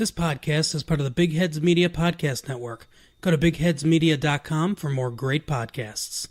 This podcast is part of the Big Heads Media Podcast Network. Go to bigheadsmedia.com for more great podcasts.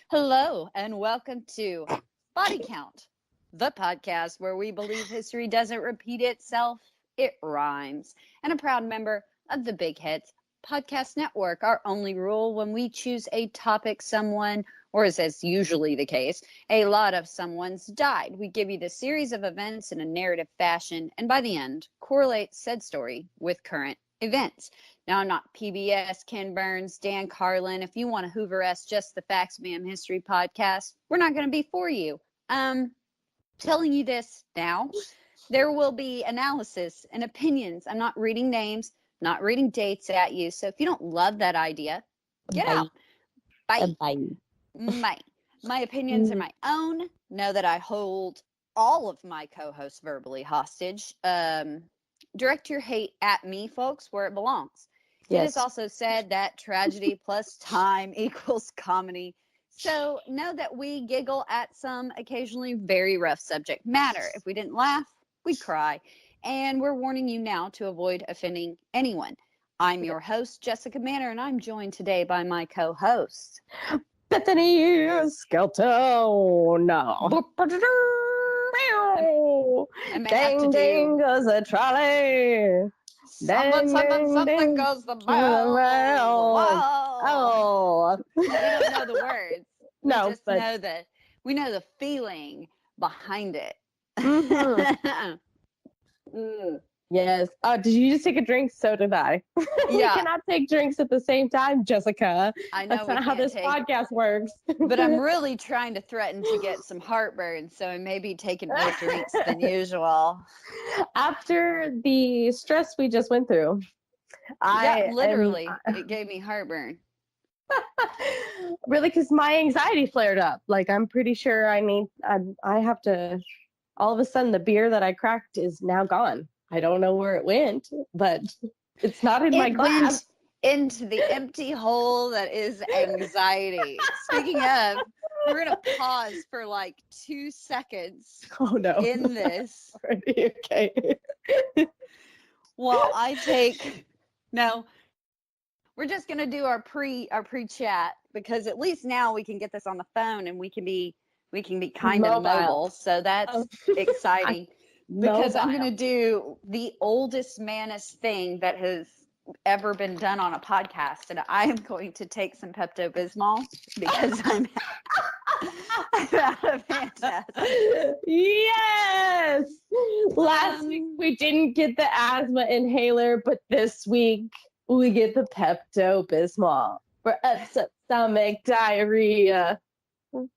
Hello, and welcome to Body Count, the podcast where we believe history doesn't repeat itself, it rhymes. And a proud member of the Big Heads Podcast Network. Our only rule when we choose a topic, someone, or as is usually the case, a lot of someone's died. We give you the series of events in a narrative fashion, and by the end, correlate said story with current events. Now, I'm not PBS, Ken Burns, Dan Carlin. If you want to Hoover-esque just the Facts Ma'am History podcast, we're not going to be for you. Telling you this now, there will be analysis and opinions. I'm not reading names, not reading dates at you. So if you don't love that idea, get out. Bye. Bye. My opinions are my own. Know that I hold all of my co-hosts verbally hostage. Direct your hate at me, folks, where it belongs. Yes. It is also said that tragedy plus time equals comedy. So know that we giggle at some occasionally very rough subject matter. If we didn't laugh, we'd cry. And we're warning you now to avoid offending anyone. I'm your host, Jessica Manor, and I'm joined today by my co-host, Bethany Skelton. No. Ding, ding goes the trolley. Something goes the bell. Oh. We don't know the words. No, we just know we know the feeling behind it. Mm-hmm. Yes. Oh, did you just take a drink? So did I. Yeah. We cannot take drinks at the same time, Jessica. I know. That's not how this podcast works. But I'm really trying to threaten to get some heartburn, so I may be taking more drinks than usual. After the stress we just went through, it gave me heartburn. Really, because my anxiety flared up. Like, I'm pretty sure I have to. All of a sudden, the beer that I cracked is now gone. I don't know where it went, but it's not in my glass. Into the empty hole that is anxiety. Speaking of, we're going to pause for like 2 seconds. Oh, no. In this. Already, okay. While I take... No. We're just going to do our pre-chat because at least now we can get this on the phone and we can be kind of mobile. So that's exciting. Because I'm going to do the oldest manest thing that has ever been done on a podcast. And I am going to take some Pepto-Bismol because I'm out of fantastic. Yes! Last week we didn't get the asthma inhaler, but this week we get the Pepto-Bismol for upset stomach, diarrhea.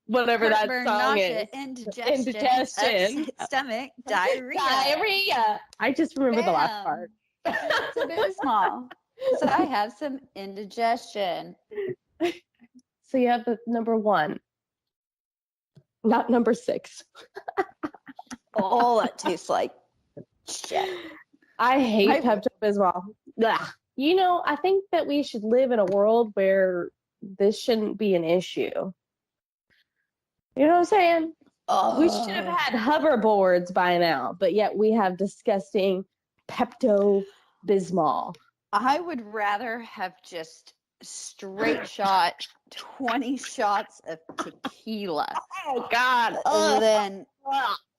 Whatever that song is. Indigestion. Stomach. Diarrhea. I just remember the last part. It's a bit small. So I have some indigestion. So you have the number 1. Not number 6. Oh, that tastes like shit. I hate Pepto-Bismol. Ugh. You know, I think that we should live in a world where this shouldn't be an issue. You know what I'm saying? We should have had hoverboards by now, but yet we have disgusting Pepto-Bismol. I would rather have just straight shot 20 shots of tequila. Oh, God.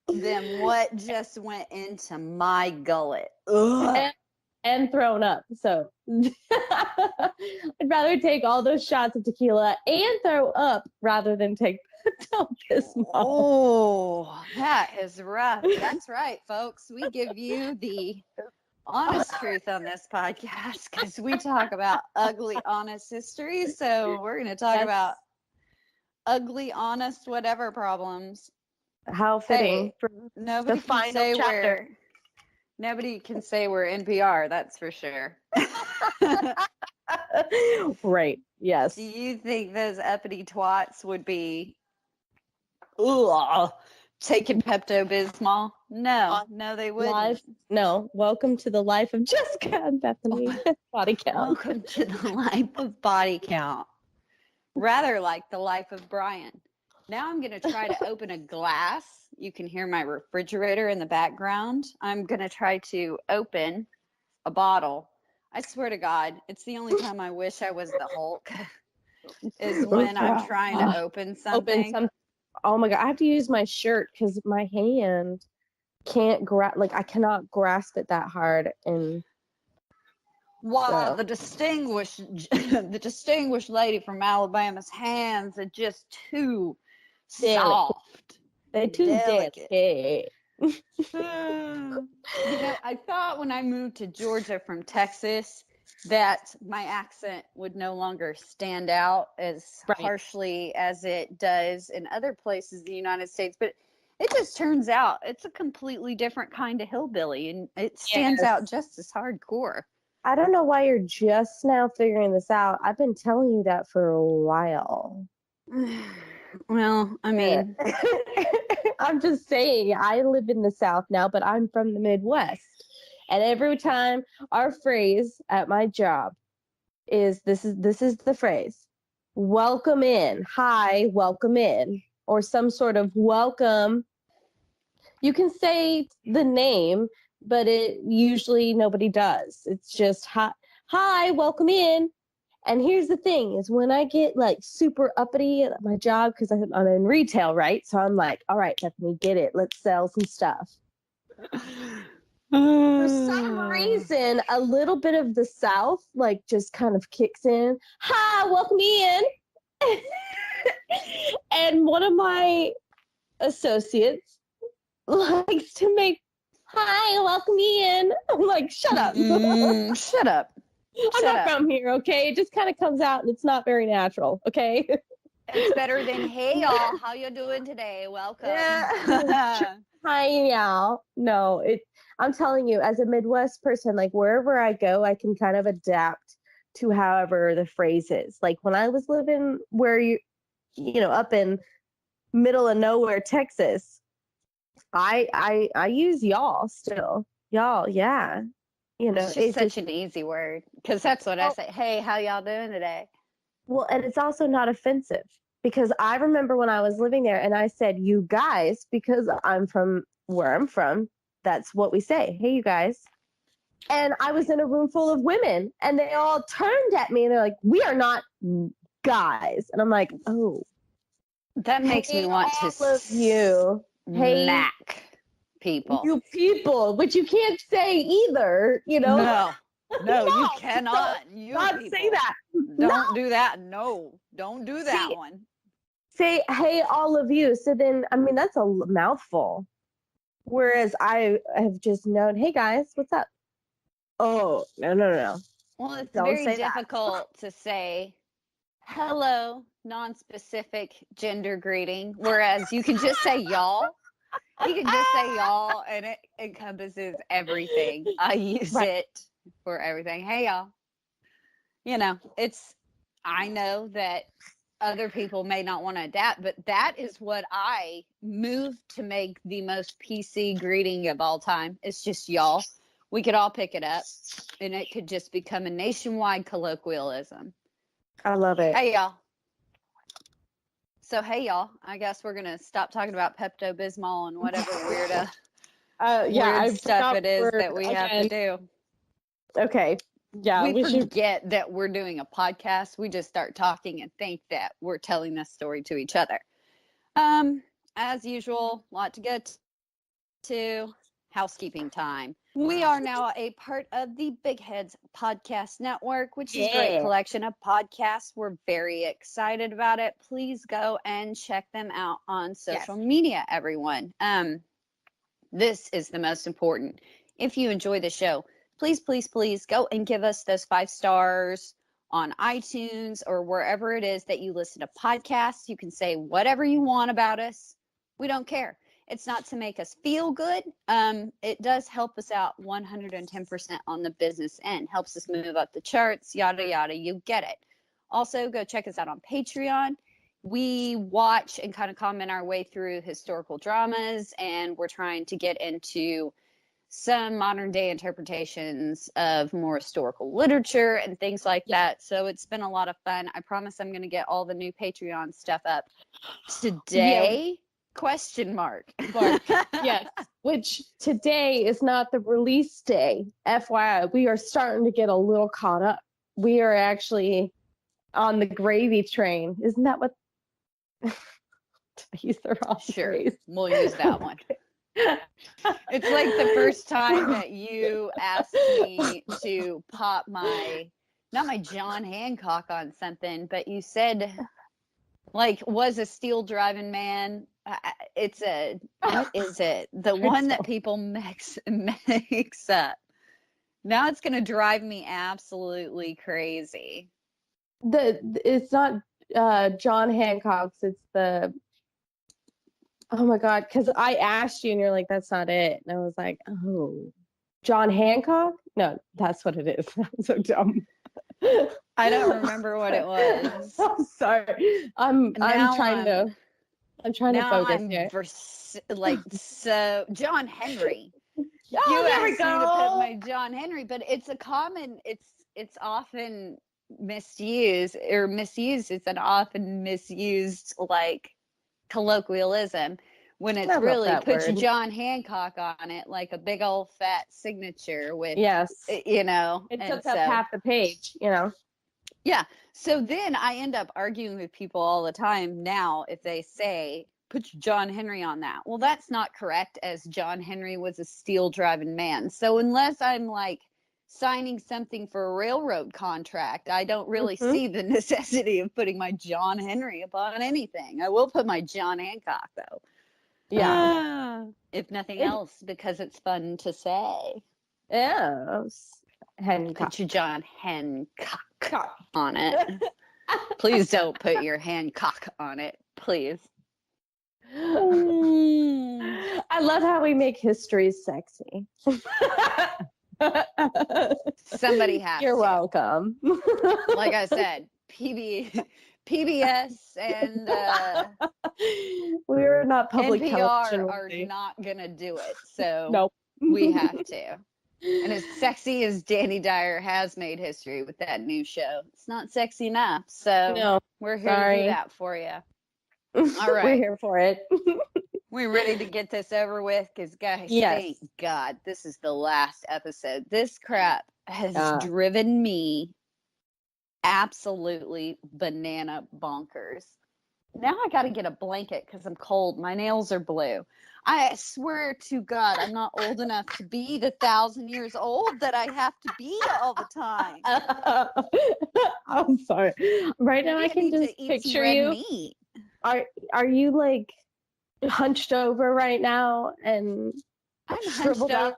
Than what just went into my gullet. And thrown up. So I'd rather take all those shots of tequila and throw up rather than take Pepto-Bismol. Oh, that is rough. That's right, folks. We give you the honest truth on this podcast because we talk about ugly, honest history. So we're going to talk about ugly, honest, whatever problems. How fitting for nobody the final chapter. Nobody can say we're NPR, that's for sure. Right, yes. Do you think those uppity twats would be taking Pepto-Bismol? No, they wouldn't. No, welcome to the life of Jessica and Bethany. Body count. Welcome to the life of body count. Rather like the life of Brian. Now I'm going to try to open a glass. You can hear my refrigerator in the background. I'm going to try to open a bottle. I swear to God, it's the only time I wish I was the Hulk is when I'm trying to open something. Oh my God, I have to use my shirt because my hand can't I cannot grasp it that hard. And wow, the distinguished lady from Alabama's hands are just too soft. They're too delicate. I thought when I moved to Georgia from Texas that my accent would no longer stand out as harshly as it does in other places in the United States, but it just turns out it's a completely different kind of hillbilly, and it stands out just as hardcore. I don't know why you're just now figuring this out. I've been telling you that for a while. Well, I mean, I'm just saying, I live in the South now, but I'm from the Midwest. And every time our phrase at my job is this is the phrase, welcome in, hi, welcome in, or some sort of welcome. You can say the name, but it usually nobody does. It's just hi, welcome in. And here's the thing is when I get like super uppity at my job, because I'm in retail, right? So I'm like, all right, Bethany, get it. Let's sell some stuff. For some reason, a little bit of the South, like, just kind of kicks in. Hi, welcome in. And one of my associates likes to make, hi, welcome in. I'm like, shut up. Shut up. I'm not from here, okay? It just kind of comes out and it's not very natural, okay? It's better than, hey, y'all, how you doing today? Welcome. Yeah. Hi, y'all. No, I'm telling you, as a Midwest person, like wherever I go, I can kind of adapt to however the phrase is. Like when I was living where you know, up in middle of nowhere, Texas, I use y'all still. Y'all, yeah. You know, it's such an easy word because that's what I say. Hey, how y'all doing today? Well, and it's also not offensive because I remember when I was living there and I said, you guys, because I'm from where I'm from, that's what we say. Hey, you guys. And I was in a room full of women and they all turned at me and they're like, we are not guys. And I'm like, oh. That makes me want to smack people. You people, which you can't say either, you know? No, you cannot. You not people. Say that. Don't do that. No, don't do that one. Say, hey, all of you. So then, I mean, that's a mouthful. Whereas I have just known, hey guys, what's up? Oh, no. Well, it's very difficult to say hello, non-specific gender greeting, whereas you can just say y'all. You can just say y'all, and it encompasses everything. I use it for everything. Hey, y'all. You know, I know that other people may not want to adapt, but that is what I moved to make the most PC greeting of all time. It's just y'all. We could all pick it up, and it could just become a nationwide colloquialism. I love it. Hey, y'all. So, hey, y'all, I guess we're going to stop talking about Pepto-Bismol and whatever weird stuff it is that we have to do. Okay. Yeah. We forget that we're doing a podcast. We just start talking and think that we're telling this story to each other. As usual, a lot to get to. Housekeeping time. We are now a part of the Big Heads Podcast Network, which is a great collection of podcasts. We're very excited about it. Please go and check them out on social media, everyone. This is the most important. If you enjoy the show, please go and give us those 5 stars on iTunes or wherever it is that you listen to podcasts. You can say whatever you want about us. We don't care. It's not to make us feel good. It does help us out 110% on the business end. Helps us move up the charts, yada, yada. You get it. Also, go check us out on Patreon. we watch and kind of comment our way through historical dramas, and we're trying to get into some modern day interpretations of more historical literature and things like that. So it's been a lot of fun. I promise I'm going to get all the new Patreon stuff up today. Question mark. Yes, which today is not the release day. FYI, we are starting to get a little caught up. We are actually on the gravy train. Isn't that what? Use the wrong phrase. We'll use that one. It's like the first time that you asked me to pop not my John Hancock on something, but you said, like, was a steel driving man. What is it? The one that people mix up. Now it's going to drive me absolutely crazy. It's not John Hancock's. It's the, oh my God, because I asked you and you're like, that's not it. And I was like, oh, John Hancock? No, that's what it is. I'm so dumb. I don't remember what it was. I'm sorry. I'm trying to focus here. So John Henry. Oh, you there we asked me to go. put my John Henry, but it's often misused. It's an often misused like colloquialism when it's really put John Hancock on it, like a big old fat signature with, you know, it took up half the page, you know. Yeah. So then I end up arguing with people all the time now if they say, put John Henry on that. Well, that's not correct, as John Henry was a steel driving man. So unless I'm like signing something for a railroad contract, I don't really see the necessity of putting my John Henry upon anything. I will put my John Hancock though. Yeah. If nothing else, because it's fun to say. Yeah. Hancock. Put your John Hancock on it. Please don't put your Hancock on it. Please. I love how we make history sexy. Somebody has You're to. welcome. Like I said, PBS and we're not public NPR are not gonna do it, so nope. We have to. And as sexy as Danny Dyer has made history with that new show, it's not sexy enough. So we're here to do that for you. All right, we're here for it. We're ready to get this over with, because guys, thank God this is the last episode. This crap has driven me absolutely banana bonkers. Now I got to get a blanket because I'm cold. My nails are blue. I swear to God, I'm not old enough to be the 1,000 years old that I have to be all the time. I'm sorry. Right now I can just picture you. Meat. Are you like hunched over right now and I'm hunched over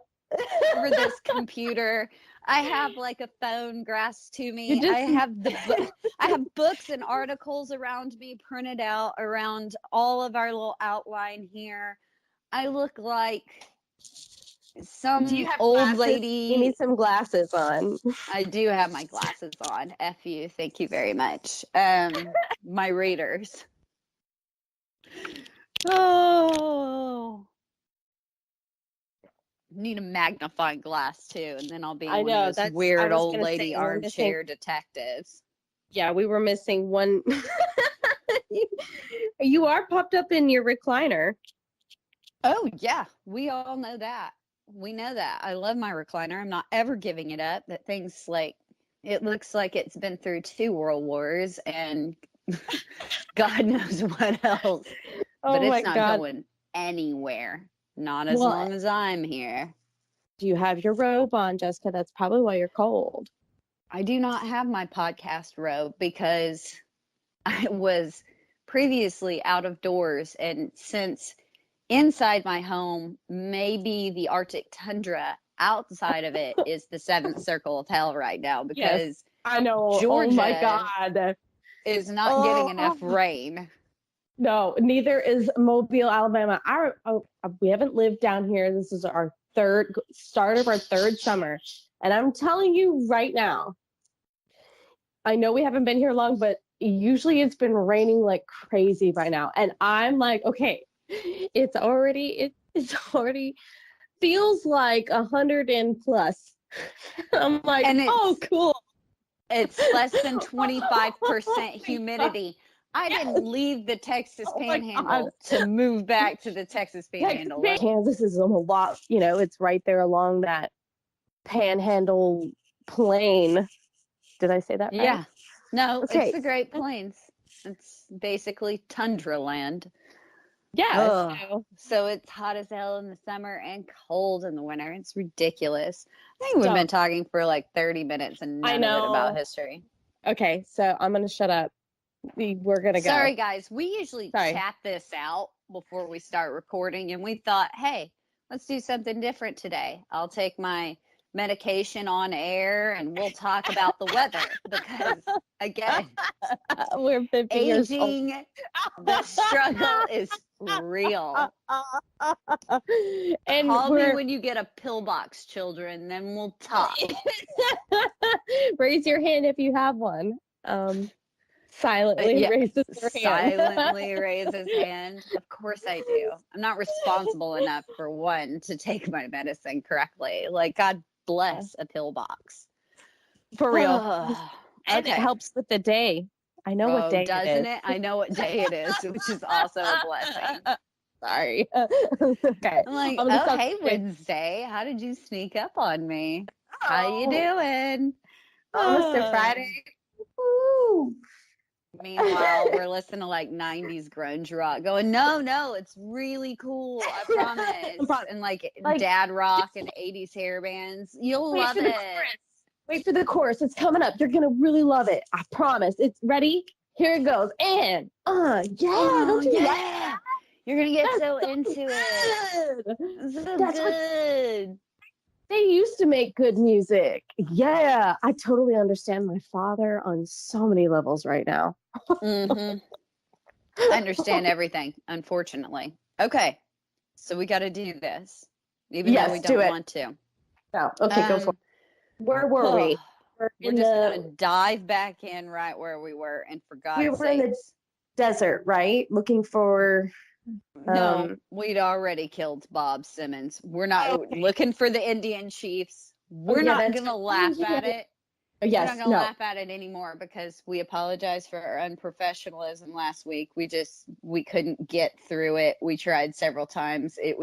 this computer? I have like a phone grasped to me. I have books and articles around me printed out around all of our little outline here. I look like some old glasses? lady. You need some glasses on. I do have my glasses on. F you. Thank you very much. My readers. Oh. Need a magnifying glass too, and then I'll be one of those weird old lady armchair detectives. Yeah, we were missing one. You are popped up in your recliner. Oh yeah, we all know that. We know that. I love my recliner. I'm not ever giving it up. That thing's like, it looks like it's been through 2 world wars and God knows what else. But it's not going anywhere. Not as long as I'm here. Do you have your robe on, Jessica? That's probably why you're cold. I do not have my podcast robe because I was previously out of doors. And since inside my home, maybe the Arctic tundra, outside of it is the 7th circle of hell right now, because I know Georgia oh my God. is not getting enough rain. No, neither is Mobile, Alabama. We haven't lived down here. This is our start of our 3rd summer. And I'm telling you right now, I know we haven't been here long, but usually it's been raining like crazy by now. And I'm like, okay, it's already feels like 100 and plus. I'm like, oh, cool. It's less than 25% humidity. I didn't leave the Texas Panhandle to move back to the Texas Panhandle. Kansas is a lot, it's right there along that Panhandle plain. Did I say that right? Yeah. No, it's the Great Plains. It's basically tundra land. Yeah. So it's hot as hell in the summer and cold in the winter. It's ridiculous. I think we've been talking for like 30 minutes and none of it about history. Okay, so I'm going to shut up. We're going to go. Sorry, guys. We usually chat this out before we start recording, and we thought, hey, let's do something different today. I'll take my medication on air and we'll talk about the weather because, again, we're 50 years old. Aging, the struggle is real. And call me when you get a pillbox, children, then we'll talk. Raise your hand if you have one. Silently raises her hand. Silently raises his hand. Of course I do. I'm not responsible enough for one to take my medicine correctly. Like, God bless a pillbox. For real. And it helps with the day. I know what day doesn't it? I know what day it is, which is also a blessing. Sorry. Okay. I'm like, hey, Wednesday. How did you sneak up on me? How you doing? Almost a Friday. Woo. Meanwhile, we're listening to like 90s grunge rock going, no, it's really cool. I promise. And like dad rock and 80s hair bands. You'll love it. Wait for the chorus. It's coming up. You're going to really love it. I promise. It's ready. Here it goes. And, don't you that? You're going to get so into it. So good. They used to make good music. Yeah. I totally understand my father on so many levels right now. I understand everything, unfortunately. Okay. So we got to do this, even though we don't want to. No. Okay, go for it. Where were we? We're just going to dive back in right where we were, and for God's sake. We were in the desert, right? Looking for... No, we'd already killed Bob Simmons. We're not looking for the Indian chiefs. We're not going to laugh at it. Yes, we're not going to laugh at it anymore because we apologized for our unprofessionalism last week. We couldn't get through it. We tried several times. It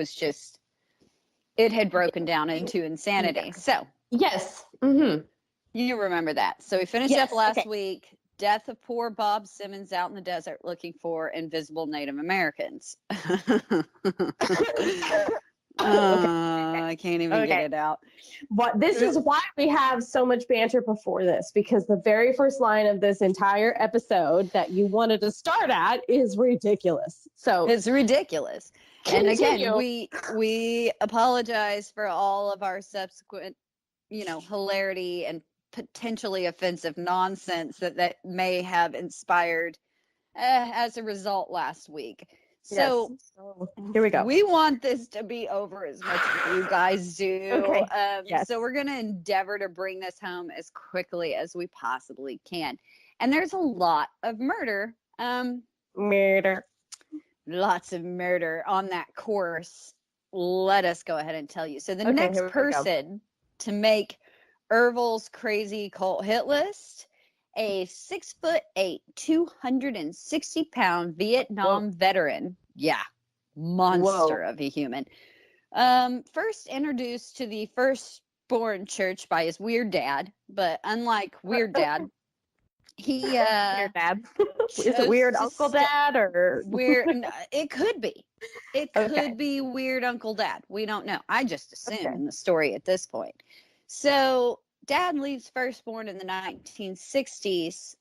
had broken down into insanity. So yes, you remember that. So we finished up last week. Death of poor Bob Simmons out in the desert looking for invisible Native Americans. I can't even get it out. This is why we have so much banter before this, because the very first line of this entire episode that you wanted to start at is ridiculous. So it's ridiculous. Continue. And again, we apologize for all of our subsequent, hilarity and potentially offensive nonsense that may have inspired as a result last week. So here we go. We want this to be over as much as you guys do. Okay. So we're going to endeavor to bring this home as quickly as we possibly can. And there's a lot of murder. Lots of murder on that course. Let us go ahead and tell you. So the next person to make Ervil's crazy cult hit list, a 6'8", 260-pound Vietnam veteran. Yeah, monster of a human. First introduced to the Firstborn Church by his weird dad, but unlike Weird Dad, he Weird Dad. Is it Weird Uncle Dad or weird? It could be. It could be Weird Uncle Dad. We don't know. I just assume the story at this point. So Dad leaves Firstborn in the 1960s.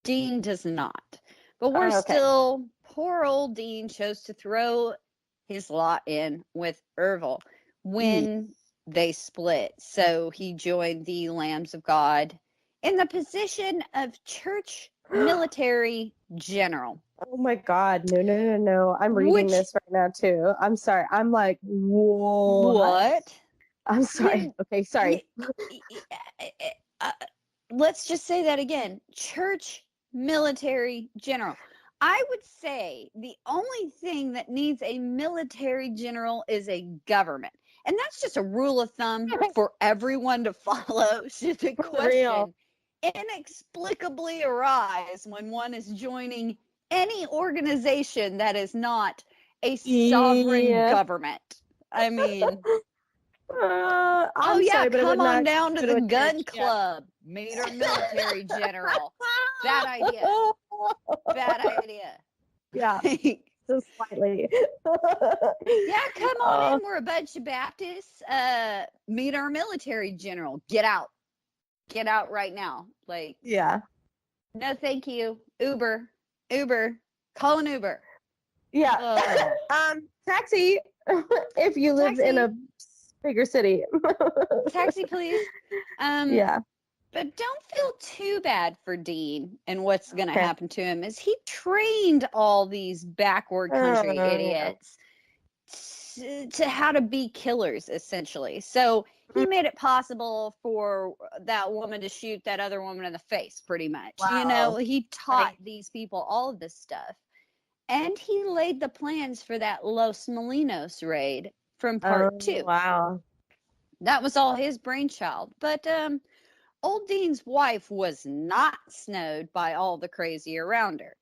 Dean does not. But we're still, poor old Dean chose to throw his lot in with Ervil when they split. So he joined the Lambs of God in the position of church military general. Oh my God. No. I'm reading this right now too. I'm sorry. I'm like, whoa. What? I'm sorry. Okay, sorry. Let's just say that again. Church military general. I would say the only thing that needs a military general is a government. And that's just a rule of thumb for everyone to follow. Should the question inexplicably arise when one is joining any organization that is not a sovereign government. I mean, sorry, but come on down to the gun club. Meet our military general. Bad idea. Bad idea. Yeah, just slightly. Yeah, come on in. We're a bunch of Baptists. Meet our military general. Get out. Get out right now. Like, yeah. No, thank you. Uber. Call an Uber. Yeah. Taxi. If you live in a bigger city. Taxi, please. Yeah. But don't feel too bad for Dean and what's going to happen to him, as he trained all these backward country idiots to how to be killers, essentially. So he made it possible for that woman to shoot that other woman in the face, pretty much. Wow. You know, he taught these people all of this stuff. And he laid the plans for that Los Molinos raid from part 2. Wow. That was all his brainchild. But old Dean's wife was not snowed by all the crazy around her.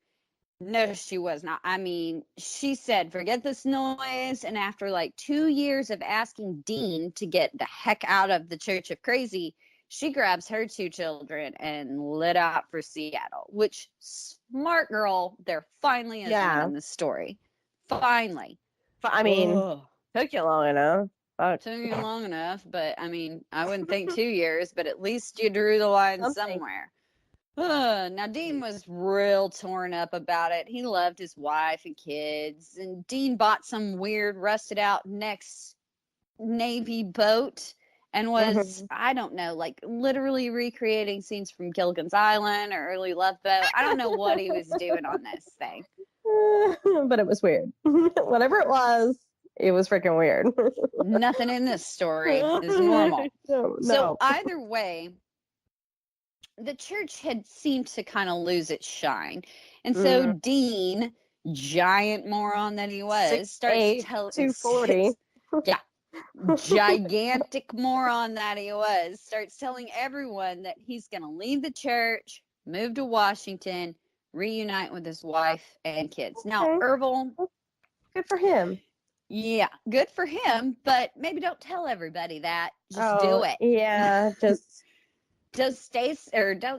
No, she was not. I mean, she said, forget this noise. And after like 2 years of asking Dean to get the heck out of the Church of Crazy, she grabs her 2 children and lit out for Seattle, which, smart girl, there finally is one in the story. Finally. I mean, took you long enough. Took you long enough, but I mean, I wouldn't think 2 years, but at least you drew the line somewhere. Now, Dean was real torn up about it. He loved his wife and kids, and Dean bought some weird, rusted out next Navy boat and was, I don't know, like literally recreating scenes from Gilligan's Island or Early Love Boat. I don't know what he was doing on this thing. But it was weird. Whatever it was freaking weird. Nothing in this story is normal. No. So either way, the church had seemed to kind of lose its shine. And so Dean, giant moron that he was, starts telling 240. Yeah. Gigantic moron that he was, starts telling everyone that he's going to leave the church, move to Washington, reunite with his wife and kids. Now, Ervil, good for him. Yeah, good for him, but maybe don't tell everybody that. Just do it. Yeah, don't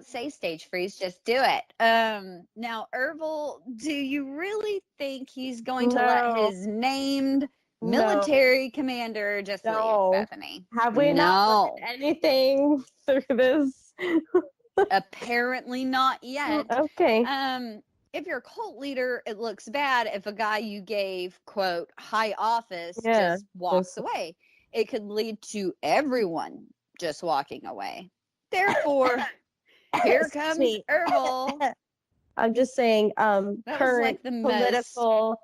say stage freeze, just do it. Now, Ervil, do you really think he's going to let his named military commander just leave, Bethany? Have we not learned anything through this? Apparently not yet. Okay. If you're a cult leader, it looks bad if a guy you gave, quote, high office just walks away. It could lead to everyone just walking away. Therefore, here comes Ervil. I'm just saying, current political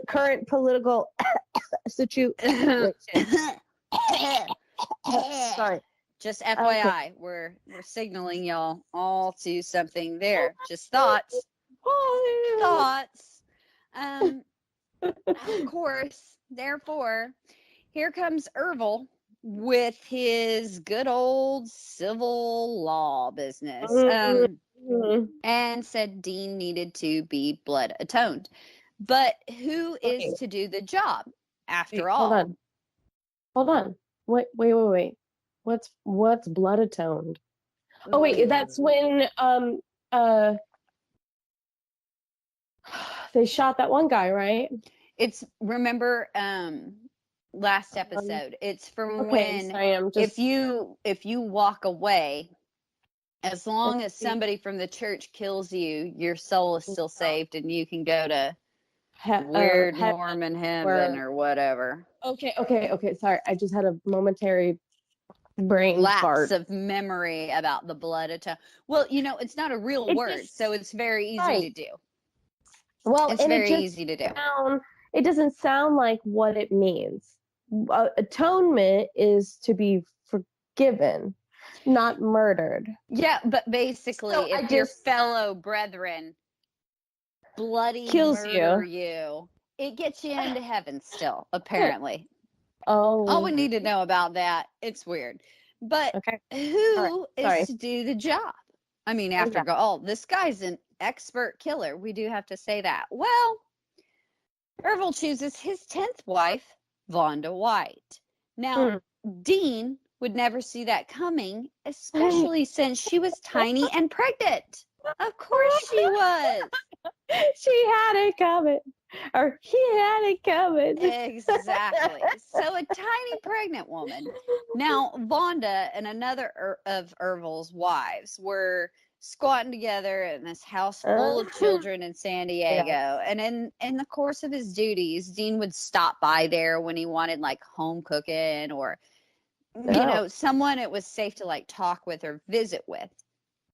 current political situation. Sorry. Just FYI, we're signaling y'all all to something there. Just thoughts. Thoughts. Of course, therefore, here comes Ervil with his good old civil law business. And said Dean needed to be blood atoned. But who is to do the job after all? Hold on. Wait. What's blood atoned? Oh wait, that's when they shot that one guy, right? It's last episode. It's from when if you walk away, as long as somebody from the church kills you, your soul is still saved and you can go to weird Mormon heaven or whatever. Okay. Sorry, I just had a momentary brain lapse of memory about the blood atone. Well, it's not a real word, so it's very easy to do. Well, it's very easy to do. It doesn't sound like what it means. Atonement is to be forgiven. not murdered. Yeah, but basically, So if your fellow brethren bloody kills murder you, it gets you into heaven still, apparently. Oh. All we need to know about that, it's weird. But who is to do the job? I mean, this guy's an expert killer. We do have to say that. Well, Ervil chooses his 10th wife, Vonda White. Now, Dean would never see that coming, especially since she was tiny and pregnant. Of course she was. She had it coming. Or he had it coming. Exactly. So a tiny pregnant woman. Now, Vonda and another of Ervil's wives were squatting together in this house full of children in San Diego. Yeah. And in the course of his duties, Dean would stop by there when he wanted like home cooking or, you know, someone it was safe to like talk with or visit with.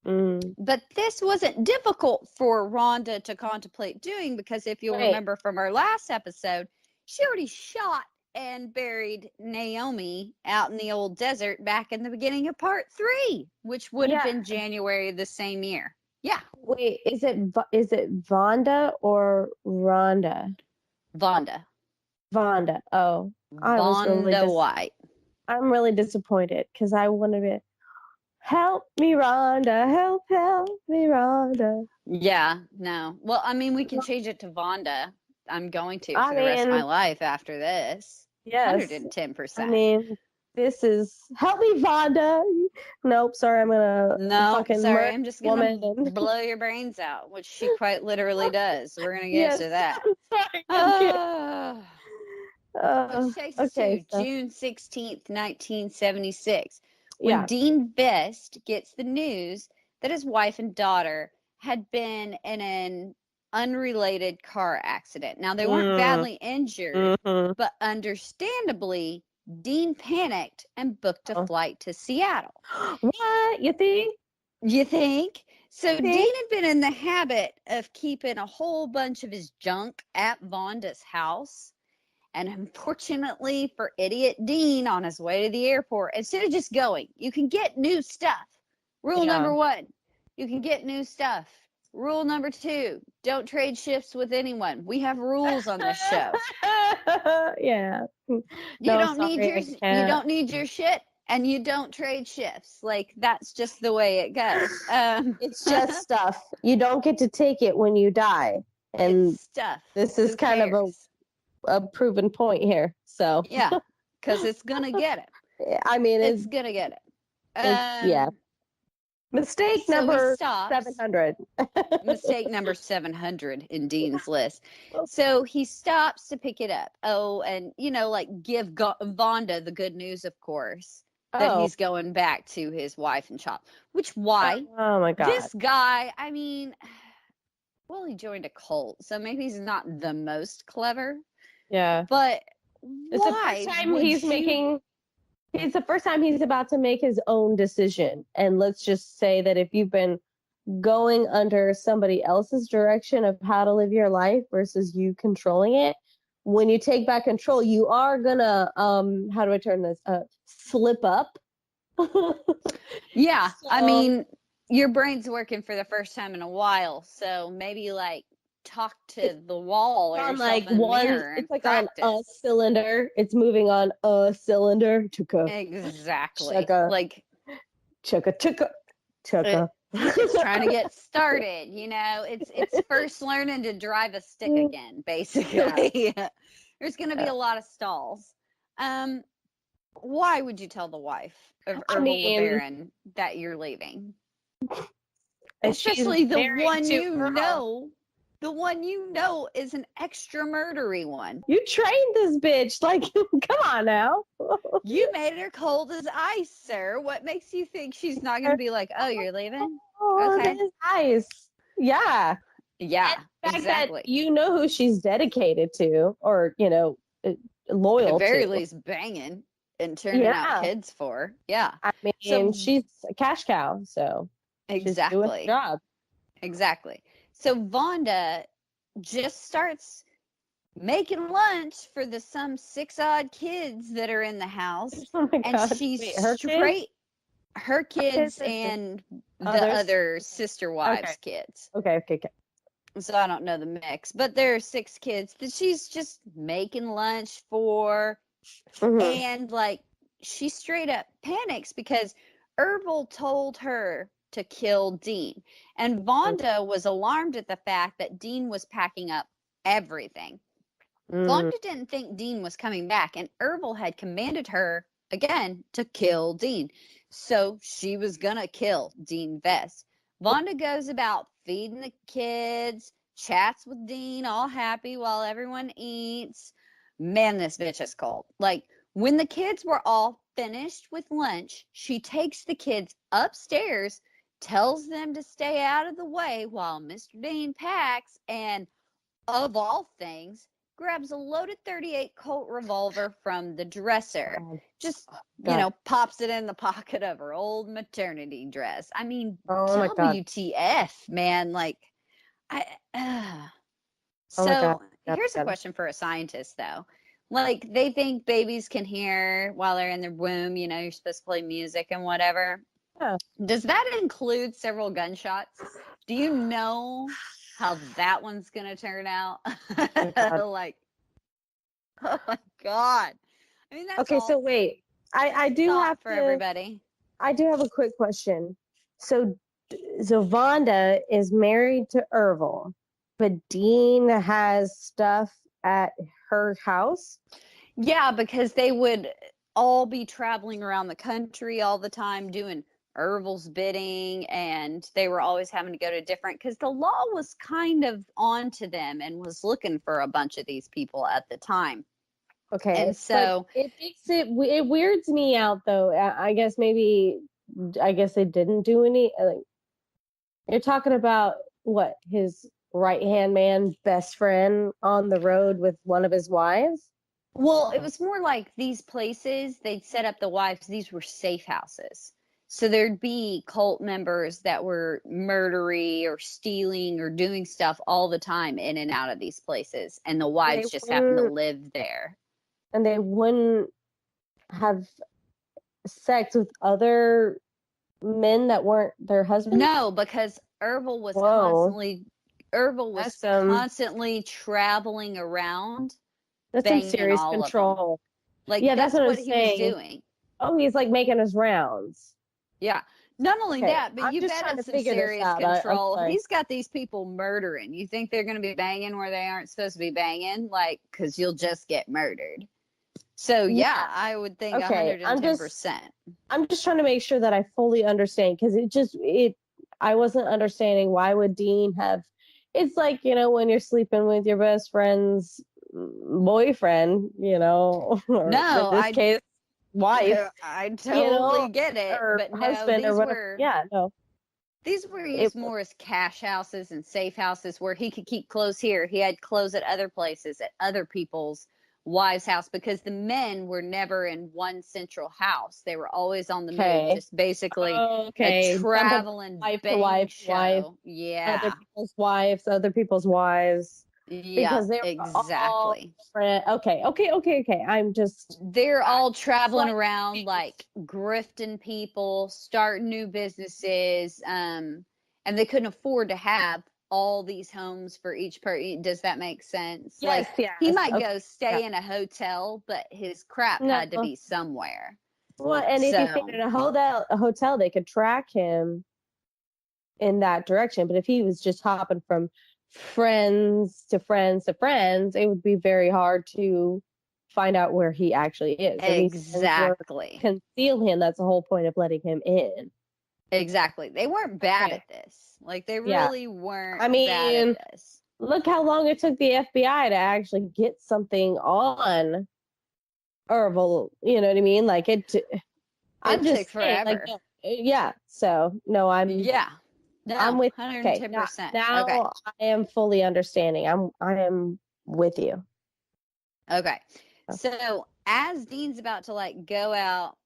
But this wasn't difficult for Rhonda to contemplate doing because if you'll remember from our last episode, she already shot and buried Naomi out in the old desert back in the beginning of part 3, which would have been January of the same year. Yeah. Wait, is it Vonda or Rhonda? Vonda. Oh, Vonda White. I'm really disappointed because I want to be. Help me, Rhonda. Help me, Rhonda. Yeah, no. Well, I mean, we can change it to Vonda. I'm going to for the rest of my life after this. Yes. 110%. I mean, this is help me, Vonda. Nope, sorry, I'm gonna. No, sorry, I'm just gonna blow your brains out, which she quite literally does. We're gonna get to that. Sorry, which takes us to June 16th, 1976. When Dean Best gets the news that his wife and daughter had been in an unrelated car accident. Now, they weren't badly injured, but understandably, Dean panicked and booked a flight to Seattle. What? You think? You think? So Dean had been in the habit of keeping a whole bunch of his junk at Vonda's house. And unfortunately for idiot Dean on his way to the airport, instead of just going, you can get new stuff. Rule number 1, you can get new stuff. Rule number 2, don't trade shifts with anyone. We have rules on this show. You don't need your shit and you don't trade shifts. Like that's just the way it goes. It's just stuff. You don't get to take it when you die. And it's stuff. This is kind of a proven point here. So because it's gonna get it. I mean, it's gonna get it. Mistake number 700. Mistake number 700 in Dean's list. So he stops to pick it up. Oh, and like give Vonda the good news, of course, that he's going back to his wife and child. Which why? Oh my God! This guy. I mean, well, he joined a cult, so maybe he's not the most clever. Yeah, but it's the first time it's the first time he's about to make his own decision. And let's just say that if you've been going under somebody else's direction of how to live your life versus you controlling it, when you take back control, you are gonna how do I turn this slip up? Yeah, so, I mean, your brain's working for the first time in a while, so maybe like talk to the wall or like it's like practice. On a cylinder. It's moving on a cylinder. Exactly. Like chugga. It's trying to get started, it's first learning to drive a stick again, basically. There's going to be a lot of stalls. Why would you tell the wife of Ervil LeBaron that you're leaving? Especially the one the one is an extra murdery one. You trained this bitch. Like, come on now. You made her cold as ice, sir. What makes you think she's not going to be like, oh, you're leaving? Okay. That is ice. Yeah. Yeah, exactly. That you know who she's dedicated to or, loyal to. At the very least, banging and turning out kids for. Yeah. I mean, she's a cash cow, so. Exactly. She's doing her job. Exactly. So Vonda just starts making lunch for some 6 odd kids that are in the house. Oh my God. And she's Her kids and the other sister wives' kids. Okay. So I don't know the mix, but there are 6 kids that she's just making lunch for. And like, she straight up panics because Ervil told her to kill Dean. And Vonda was alarmed at the fact that Dean was packing up everything. Vonda didn't think Dean was coming back, and Ervil had commanded her again to kill Dean. So she was gonna kill Dean Vest. Vonda goes about feeding the kids, chats with Dean, all happy while everyone eats. Man, this bitch is cold. Like, when the kids were all finished with lunch, she takes the kids upstairs, tells them to stay out of the way while Mr. Dean packs, and of all things, grabs a loaded .38 Colt revolver from the dresser. Just, pops it in the pocket of her old maternity dress. I mean, WTF, man. Like, here's a question for a scientist, though. Like, they think babies can hear while they're in the womb, you're supposed to play music and whatever. Yeah. Does that include several gunshots? Do you know how that one's going to turn out? Like, oh my God. I mean, that's okay, so wait. I do have for everybody. I do have a quick question. So Vonda is married to Ervil, but Dean has stuff at her house? Yeah, because they would all be traveling around the country all the time doing Ervil's bidding, and they were always having to go to different, because the law was kind of onto them and was looking for a bunch of these people at the time. Okay, and so it weirds me out, though. I guess they didn't do any. You're talking about what, his right-hand man, best friend on the road with one of his wives? Well, it was more like these places, they'd set up the wives, these were safe houses. So there'd be cult members that were murdery or stealing or doing stuff all the time in and out of these places. And the wives just happened to live there. And they wouldn't have sex with other men that weren't their husbands? No, because Ervil was constantly traveling around. That's some serious control. Like, yeah, that's what he was doing. Oh, he's like making his rounds. Yeah. Not only that, but you bet it's some serious control. He's got these people murdering. You think they're going to be banging where they aren't supposed to be banging? Like, because you'll just get murdered. So, yeah, I would think 110%. I'm just trying to make sure that I fully understand, because I wasn't understanding, why would Dean have, it's like, when you're sleeping with your best friend's boyfriend, or no, in this case, wife. I totally get it. Or but husband or whatever. These were used more as cash houses and safe houses where he could keep clothes here. He had clothes at other places, at other people's wives' house, because the men were never in one central house. They were always on the move, just basically a traveling wife. Yeah. Other people's wives. Yeah, because they were exactly. They're all traveling around, like, grifting people, starting new businesses, and they couldn't afford to have all these homes for each person. Does that make sense? Yes, he might go stay in a hotel, but his crap had to be somewhere. Well, and if he stayed in a hotel, they could track him in that direction. But if he was just hopping from friends to friends to friends, it would be very hard to find out where he actually is. Exactly. Conceal him. That's the whole point of letting him in. Exactly. They weren't bad at this. Like, they really weren't bad at this. Look how long it took the FBI to actually get something on Ervil. You know what I mean? Like, it took forever. So, no, I'm... Yeah. No, I'm with 110%. Now I am fully understanding. I am with you. Okay. So as Dean's about to, like, go out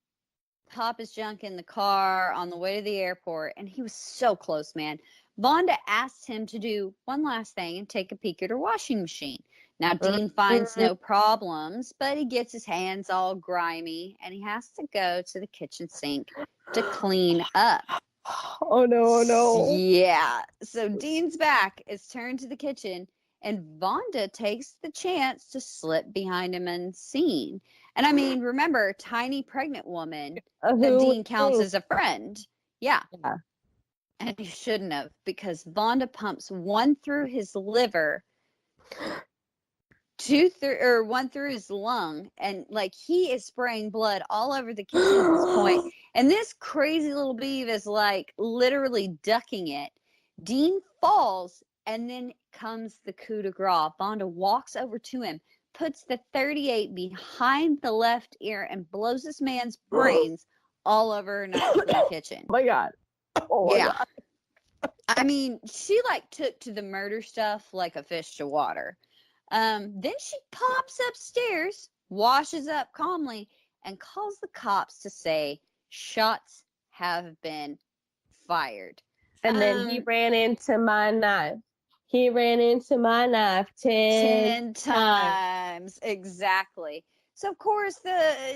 pop his junk in the car on the way to the airport, and he was so close, man. Vonda asked him to do one last thing and take a peek at her washing machine. Now, Dean finds no problems, but he gets his hands all grimy, and he has to go to the kitchen sink to clean up. Oh, no. Yeah. So Dean's back is turned to the kitchen, and Vonda takes the chance to slip behind him unseen. And I mean, remember, tiny pregnant woman that Dean counts as a friend. Yeah. And he shouldn't have, because Vonda pumps one through his liver, one through his lung, and like he is spraying blood all over the kitchen at this point. And this crazy little beav is like literally ducking it. Dean falls, and then comes the coup de grace. Vonda walks over to him, puts the 38 behind the left ear, and blows this man's brains all over the kitchen. Oh my God. Oh yeah. God. I mean, she like took to the murder stuff like a fish to water. Then she pops upstairs, washes up calmly, and calls the cops to say shots have been fired. And then he ran into my knife. He ran into my knife 10 times. Exactly. So, of course,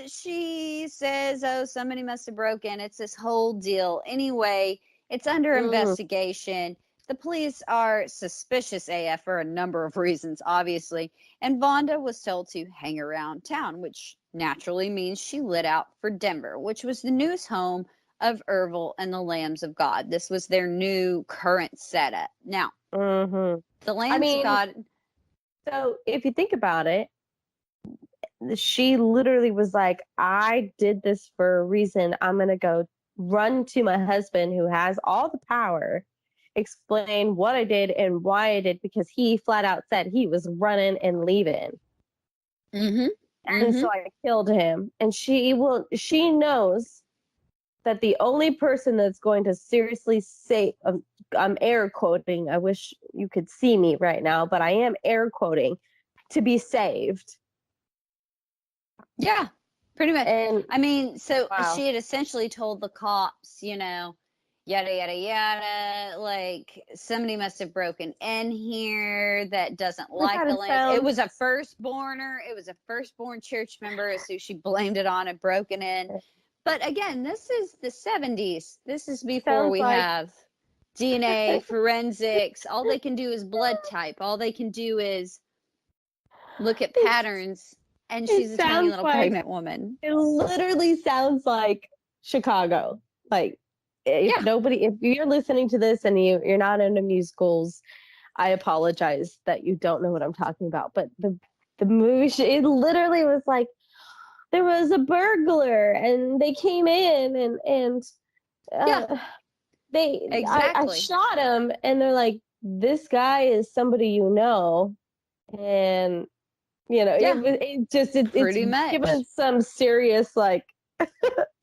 she says, oh, somebody must have broken. It's this whole deal. Anyway, it's under investigation. The police are suspicious AF for a number of reasons, obviously. And Vonda was told to hang around town, which naturally means she lit out for Denver, which was the newest home of Ervil and the Lambs of God. This was their new current setup. Now, the Lambs of God. So if you think about it, she literally was like, I did this for a reason. I'm going to go run to my husband who has all the power, explain what I did and why I did, because he flat out said he was running and leaving. And so I killed him. And she knows that the only person that's going to seriously save, I'm air quoting, I wish you could see me right now, but I am air quoting, to be saved. Yeah, pretty much. And I mean, so she had essentially told the cops, yada, yada, yada, like somebody must have broken in here that doesn't like the Lambs. It was a firstborner. It was a firstborn church member, so she blamed it on a broken in. But again, this is the 70s. This is before we have DNA, forensics. All they can do is blood type. All they can do is look at patterns. And she's a tiny little pregnant woman. It literally sounds like Chicago. Like, if you're listening to this and you're not into musicals, I apologize that you don't know what I'm talking about. But the movie, it literally was like, there was a burglar and they came in and I shot him, and they're like, this guy is somebody you know. And it's pretty much giving some serious like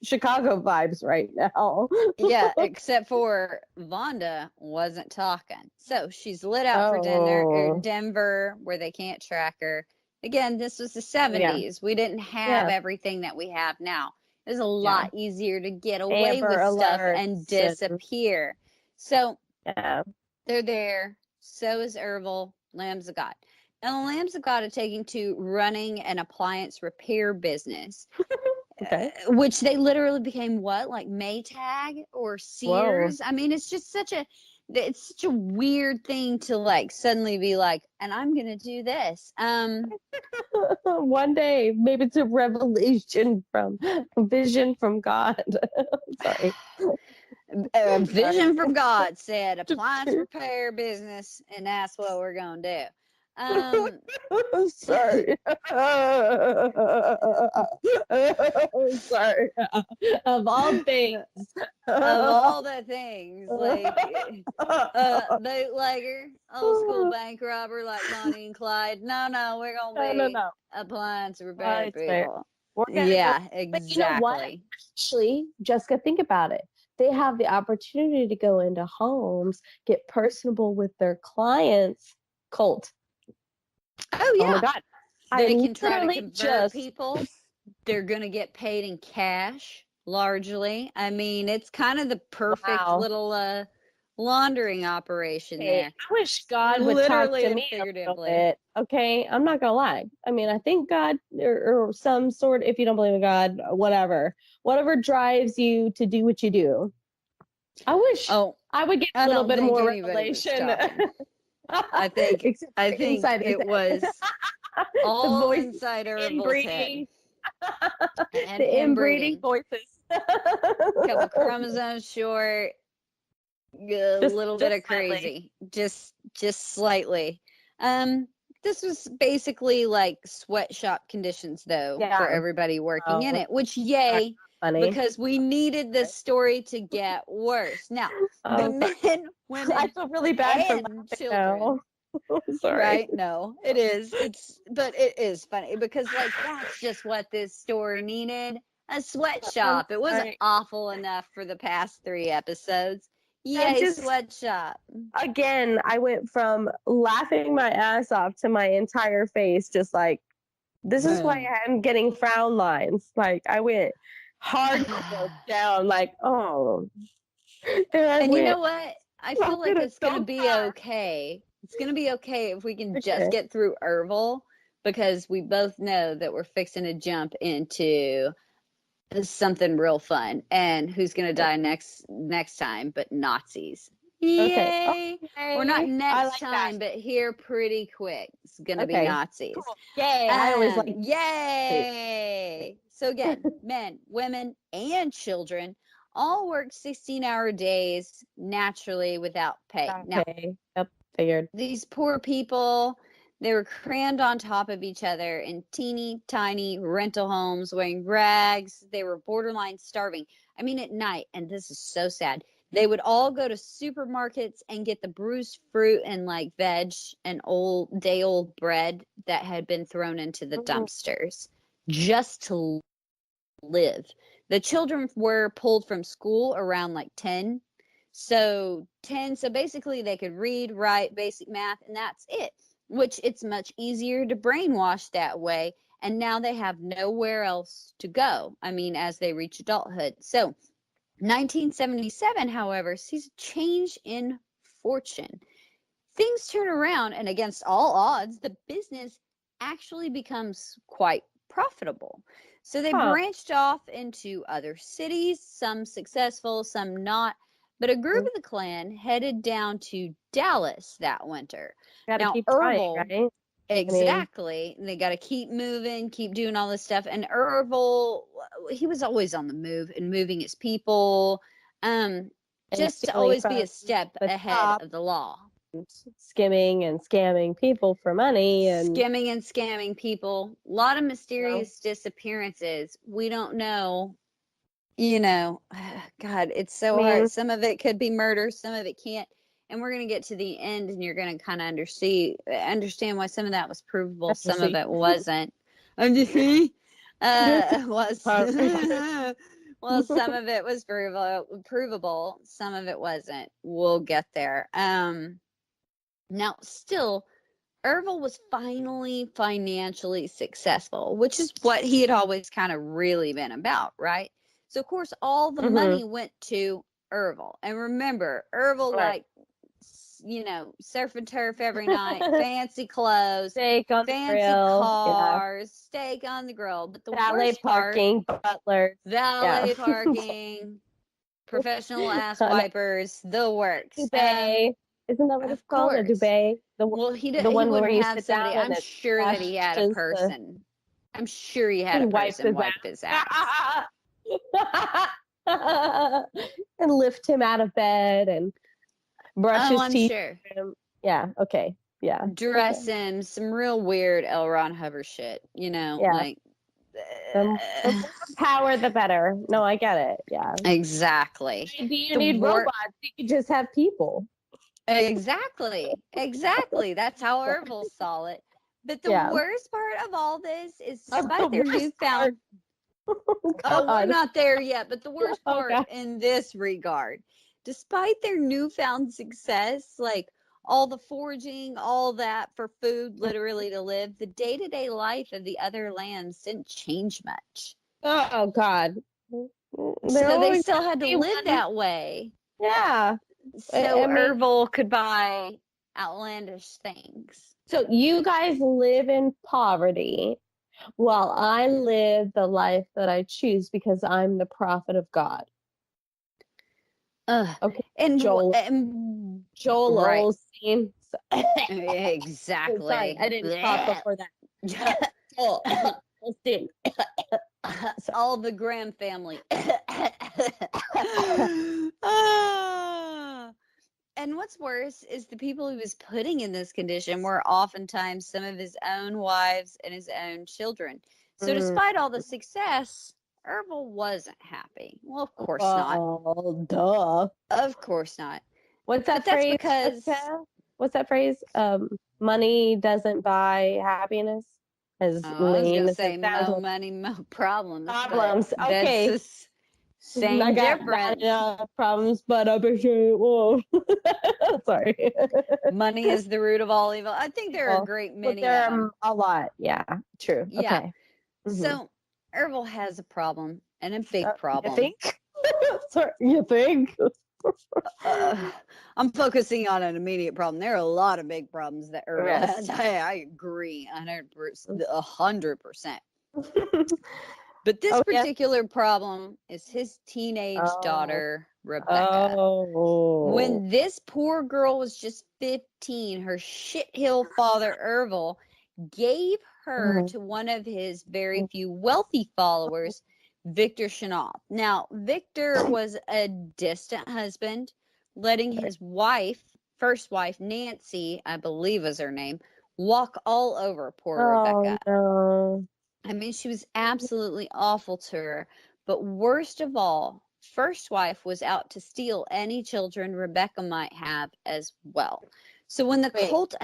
Chicago vibes right now. Yeah, except for Vonda wasn't talking. So she's lit out for Denver, where they can't track her. Again, this was the 70s. Yeah. We didn't have everything that we have now. It was a lot easier to get away with stuff and disappear. So they're there. So is Ervil, Lambs of God. And the Lambs of God are taking to running an appliance repair business, which they literally became what, like Maytag or Sears? Whoa. I mean, it's just such a weird thing to like suddenly be like, and I'm gonna do this. One day, maybe it's a vision from God. Sorry. A vision from God said appliance repair business, and that's what we're gonna do. Sorry. Sorry. Of all things. Of all the things. Like bootlegger, old school bank robber like Bonnie and Clyde. No, we're gonna be appliance repair people. Exactly. But you know what? Actually, Jessica, think about it. They have the opportunity to go into homes, get personable with their clients. Colt. Oh yeah. Oh my God. They can try to convert people. They're gonna get paid in cash. largely. I mean, it's kind of the perfect Wow. little laundering operation there. I wish God would talk Literally to and me a little figuratively. bit. Okay, I'm not gonna lie. I mean, I think God or some sort. If you don't believe in God, whatever drives you to do what you do. I wish I would get a I little don't bit think more anybody was revelation. talking. I think it was all the voice inside Ervil's head inbreeding, and the inbreeding inbreeding. voices. Couple chromosomes short, a little bit of crazy, just slightly. This was basically like sweatshop conditions, though, for everybody working in it. Which, yay, funny. because we needed this story to get worse. Now, the men, women, I feel really bad and children. Sorry. Right? No, it is. But it is funny because, like, that's just what this story needed. A sweatshop. It wasn't awful enough for the past 3 episodes. Yay, sweatshop. Again, I went from laughing my ass off to my entire face just like, this is why I'm getting frown lines. Like, I went hardcore down, like, oh. And you know what? I feel like it's going to be okay. It's going to be okay if we can just get through Ervil, because we both know that we're fixing to jump into something real fun. And who's going to die next time but Nazis. Yay! Okay. Or not next time, but here pretty quick. It's going to be Nazis. Cool. Yay! I always like yay! So again, men, women, and children all work 16-hour days naturally without pay. Now, yep, figured. These poor people, they were crammed on top of each other in teeny tiny rental homes, wearing rags. They were borderline starving. I mean, at night, and this is so sad, they would all go to supermarkets and get the bruised fruit and like veg and day-old bread that had been thrown into the dumpsters just to live. The children were pulled from school around like 10. So basically they could read, write, basic math, and that's it, which it's much easier to brainwash that way. And now they have nowhere else to go. I mean, as they reach adulthood. So 1977, however, sees a change in fortune. Things turn around, and against all odds, the business actually becomes quite profitable. So they branched off into other cities, some successful, some not. But a group of the clan headed down to Dallas that winter. Gotta keep trying, right? Exactly. They got to keep moving, keep doing all this stuff. And Ervil, he was always on the move and moving his people, just to always be a step ahead of the law. Skimming and scamming people for money. Skimming and scamming people. A lot of mysterious disappearances. We don't know. God, it's so hard. Some of it could be murder. Some of it can't. And we're going to get to the end, and you're going to kind of understand why some of that was provable. Some of it wasn't. Well, some of it was provable. Some of it wasn't. We'll get there. Now, still, Ervil was finally financially successful, which is what he had always kind of really been about, right? So, of course, all the money went to Ervil. And remember, Ervil, surf and turf every night, fancy clothes, fancy cars, steak on the grill. But the valet parking, butlers, valet parking, professional ass wipers, the works. Duvet. Isn't that what it's called? A duvet? The one where you sit down. I'm sure that he had a person. I'm sure he had a person wipe his ass. And lift him out of bed and brush his teeth. Sure. Yeah. Okay. Yeah. Dress him. Some real weird L. Ron Hubbard shit. Like. The more power, the better. No, I get it. Yeah. Exactly. Maybe you need robots. You could just have people. Exactly. That's how Ervil saw it. But the worst part of all this is, despite their newfound. We're not there yet. But the worst part in this regard, despite their newfound success, like all the foraging, all that for food, literally to live, the day-to-day life of the other lands didn't change much. Oh God. So they still had to live that way. Yeah. So Ervil could buy outlandish things. So you guys live in poverty while I live the life that I choose because I'm the prophet of God. Okay. And Joel right. Osteen. Exactly. Sorry, I didn't talk before that. Osteen. All the Graham family. And what's worse is the people he was putting in this condition were oftentimes some of his own wives and his own children. So despite all the success, Ervil wasn't happy. Well, of course not. Oh, duh. Of course not. What's that phrase? What's that phrase? Money doesn't buy happiness. As I was mean gonna as say it sounds. mo money, mo problems. Okay. That's same difference. Problems, but I appreciate it. Whoa. Sorry. Money is the root of all evil. I think there are a great many. But there are a lot. Yeah. True. Yeah. Okay. So Ervil has a problem, and a big problem. You think? Sorry, you think? I'm focusing on an immediate problem. There are a lot of big problems that Ervil has. I agree 100%. But this particular problem is his teenage daughter, Rebecca. When this poor girl was just 15, her shithill father, Ervil, gave her to one of his very few wealthy followers, Victor Chenault. Now, Victor was a distant husband, letting his first wife, Nancy, I believe was her name, walk all over poor Rebecca. No. I mean, she was absolutely awful to her. But worst of all, first wife was out to steal any children Rebecca might have as well. So when the cult,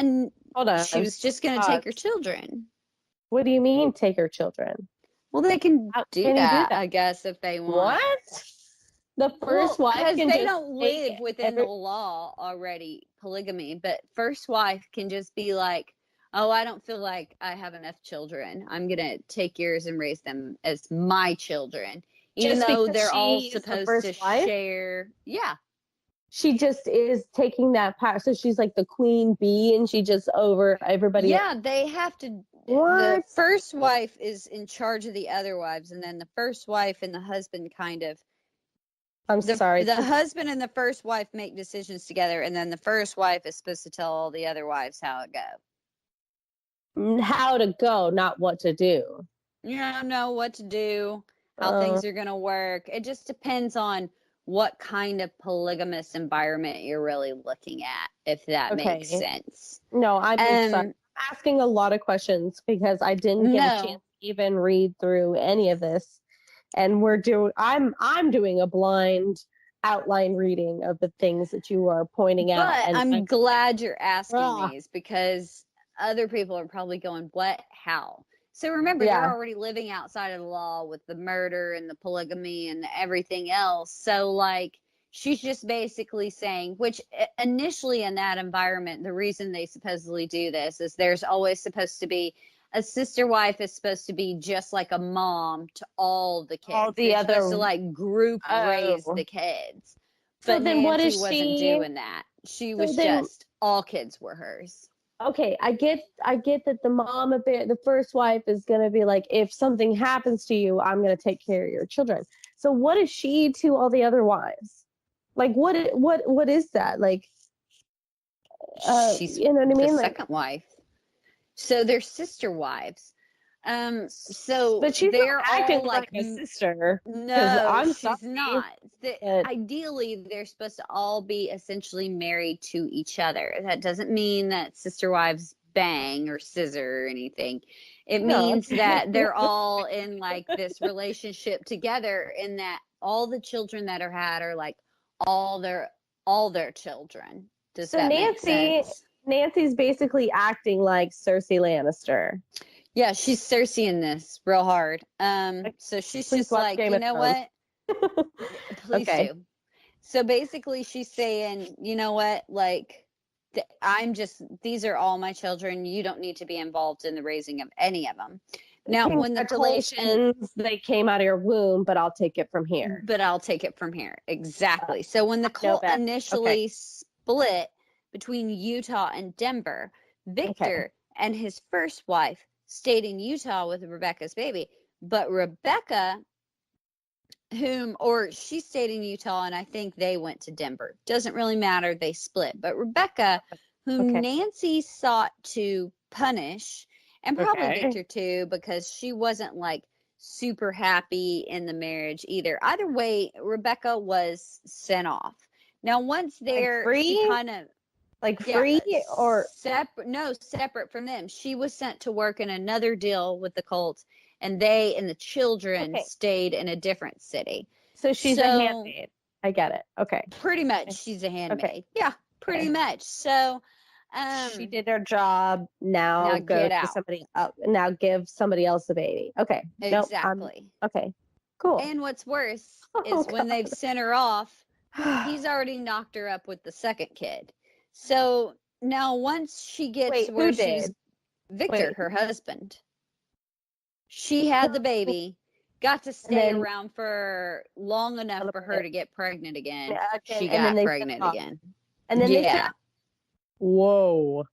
she was just going to take her children. What do you mean, take her children? Well, they can do that, I guess, if they want. What? The first wife can because they just don't live within the law already, polygamy. But first wife can just be like, oh, I don't feel like I have enough children. I'm going to take yours and raise them as my children. Even though they're all supposed to share. Yeah. She just is taking that part. So she's like the queen bee and she just over everybody. Yeah, they have to. The first wife is in charge of the other wives. And then the first wife and the husband kind of. The husband and the first wife make decisions together. And then the first wife is supposed to tell all the other wives how it goes. How to go, not what to do. You don't know what to do, how things are going to work. It just depends on what kind of polygamous environment you're really looking at, if that makes sense. No, I'm asking a lot of questions because I didn't get a chance to even read through any of this. And I'm doing a blind outline reading of the things that you are pointing out. But I'm glad you're asking these because other people are probably going, what, how? So remember, they're already living outside of the law with the murder and the polygamy and everything else. So, like, she's just basically saying, which initially in that environment, the reason they supposedly do this is there's always supposed to be a sister wife is supposed to be just like a mom to all the kids. All the other supposed to like group raise the kids. But so then Nancy wasn't doing that. She was just all kids were hers. Okay, I get that the mom the first wife is gonna be like, if something happens to you, I'm gonna take care of your children. So what is she to all the other wives? Like what is that? Like she's you know what I mean? The second wife. So they're sister wives. But she's they're acting all like a sister. No, she's not. Ideally, they're supposed to all be essentially married to each other. That doesn't mean that sister wives bang or scissor or anything. It means that they're all in like this relationship together, and that all the children that are had are like all their children. Does that make sense? Nancy's basically acting like Cersei Lannister. Yeah, she's Cersei in this real hard. So she's just like, you know what? Please do. So basically she's saying, you know what? Like, these are all my children. You don't need to be involved in the raising of any of them. Now, when the collection, they came out of your womb, but I'll take it from here. Exactly. So when the cult initially split between Utah and Denver, Victor and his first wife stayed in Utah with Rebecca's baby, but Rebecca, she stayed in Utah, and I think they went to Denver. Doesn't really matter. They split. But Rebecca, whom Nancy sought to punish, and probably Victor too, because she wasn't like super happy in the marriage either. Either way, Rebecca was sent off. Now, once there, free, kind of free or separate? No, separate from them. She was sent to work in another deal with the cult, and they and the children stayed in a different city. So she's a handmaid. I get it. Okay. Pretty much, she's a handmaid. Yeah, pretty much. So she did her job. Now go to somebody else. Now give somebody else the baby. Okay. Exactly. Okay. Cool. And what's worse is when they've sent her off, he's already knocked her up with the second kid. So now once she gets where she's Victor, her husband, she had the baby, got to stay around for long enough for her to get pregnant again. She got pregnant again. And then whoa.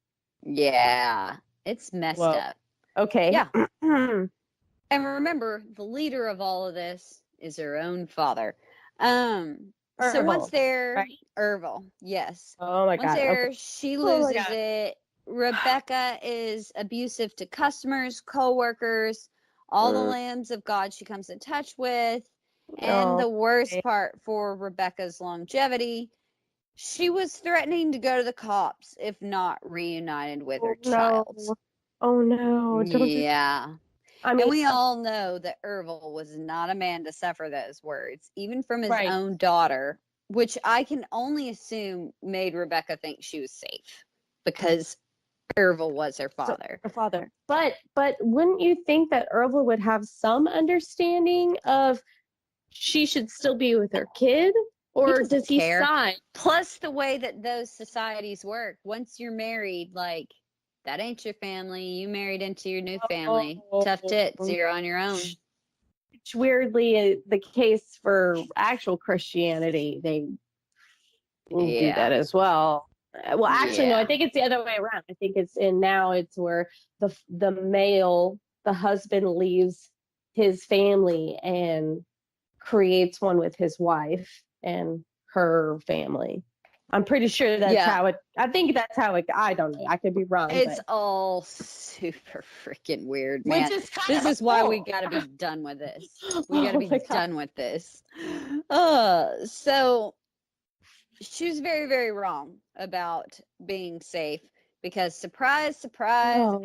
Yeah. It's messed up. Okay. Yeah. And remember, the leader of all of this is her own father. So once they're Ervil, yes. Oh my God. Once there, she loses it. Rebecca is abusive to customers, co-workers, all the lambs of God she comes in touch with. And the worst part for Rebecca's longevity, she was threatening to go to the cops if not reunited with her child. Oh no. Yeah. I mean, and we all know that Ervil was not a man to suffer those words, even from his own daughter, which I can only assume made Rebecca think she was safe because Ervil was her father. Her father. But wouldn't you think that Ervil would have some understanding of she should still be with her kid? Or does he side? Plus, the way that those societies work, once you're married, like, that ain't your family. You married into your new family. Tough tits. You're on your own. It's weirdly the case for actual Christianity. They do that as well. Well, actually, no. I think it's the other way around. I think it's where the male, the husband, leaves his family and creates one with his wife and her family. I'm pretty sure that's how it. I think that's how it. I don't know. I could be wrong. It's all super freaking weird, man. This is why we got to be done with this. We got to be done with this. So she was very, very wrong about being safe because surprise,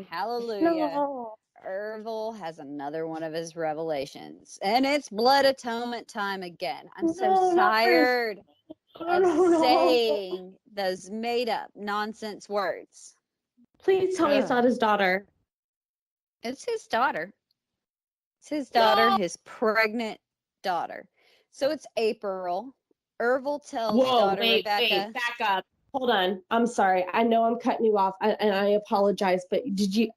hallelujah. Ervil has another one of his revelations, and it's blood atonement time again. I'm so tired of saying those made up nonsense words. Please tell me it's not his daughter. It's his daughter. It's his daughter, his pregnant daughter. So it's April. Ervil tells daughter Rebecca. Wait, back up. Hold on. I'm sorry. I know I'm cutting you off, and I apologize, but did you...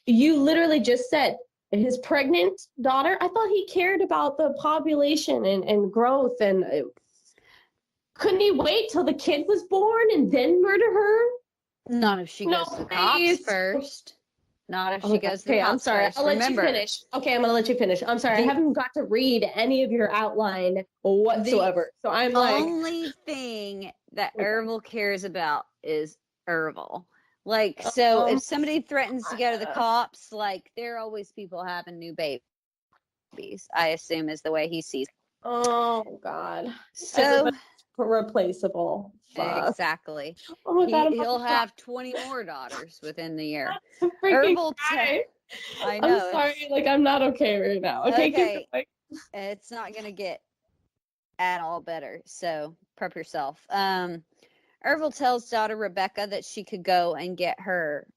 you literally just said his pregnant daughter. I thought he cared about the population and growth, and couldn't he wait till the kid was born and then murder her? Not if she goes to the cops first. Not if she goes to the cops. I'm sorry. First. I'll let you finish. Okay, I'm gonna let you finish. I'm sorry. I haven't got to read any of your outline whatsoever. So I'm the only thing that Ervil cares about is Ervil. Like, so if somebody threatens to go to the cops, like, there are always people having new babies, I assume is the way he sees it. Oh, God. So replaceable. Exactly. Oh my God, he'll have 20 more daughters within the year. Ervil, I know. I'm sorry. Like, I'm not okay right now. Okay. It's not going to get at all better. So prep yourself. Ervil tells daughter Rebecca that she could go and get her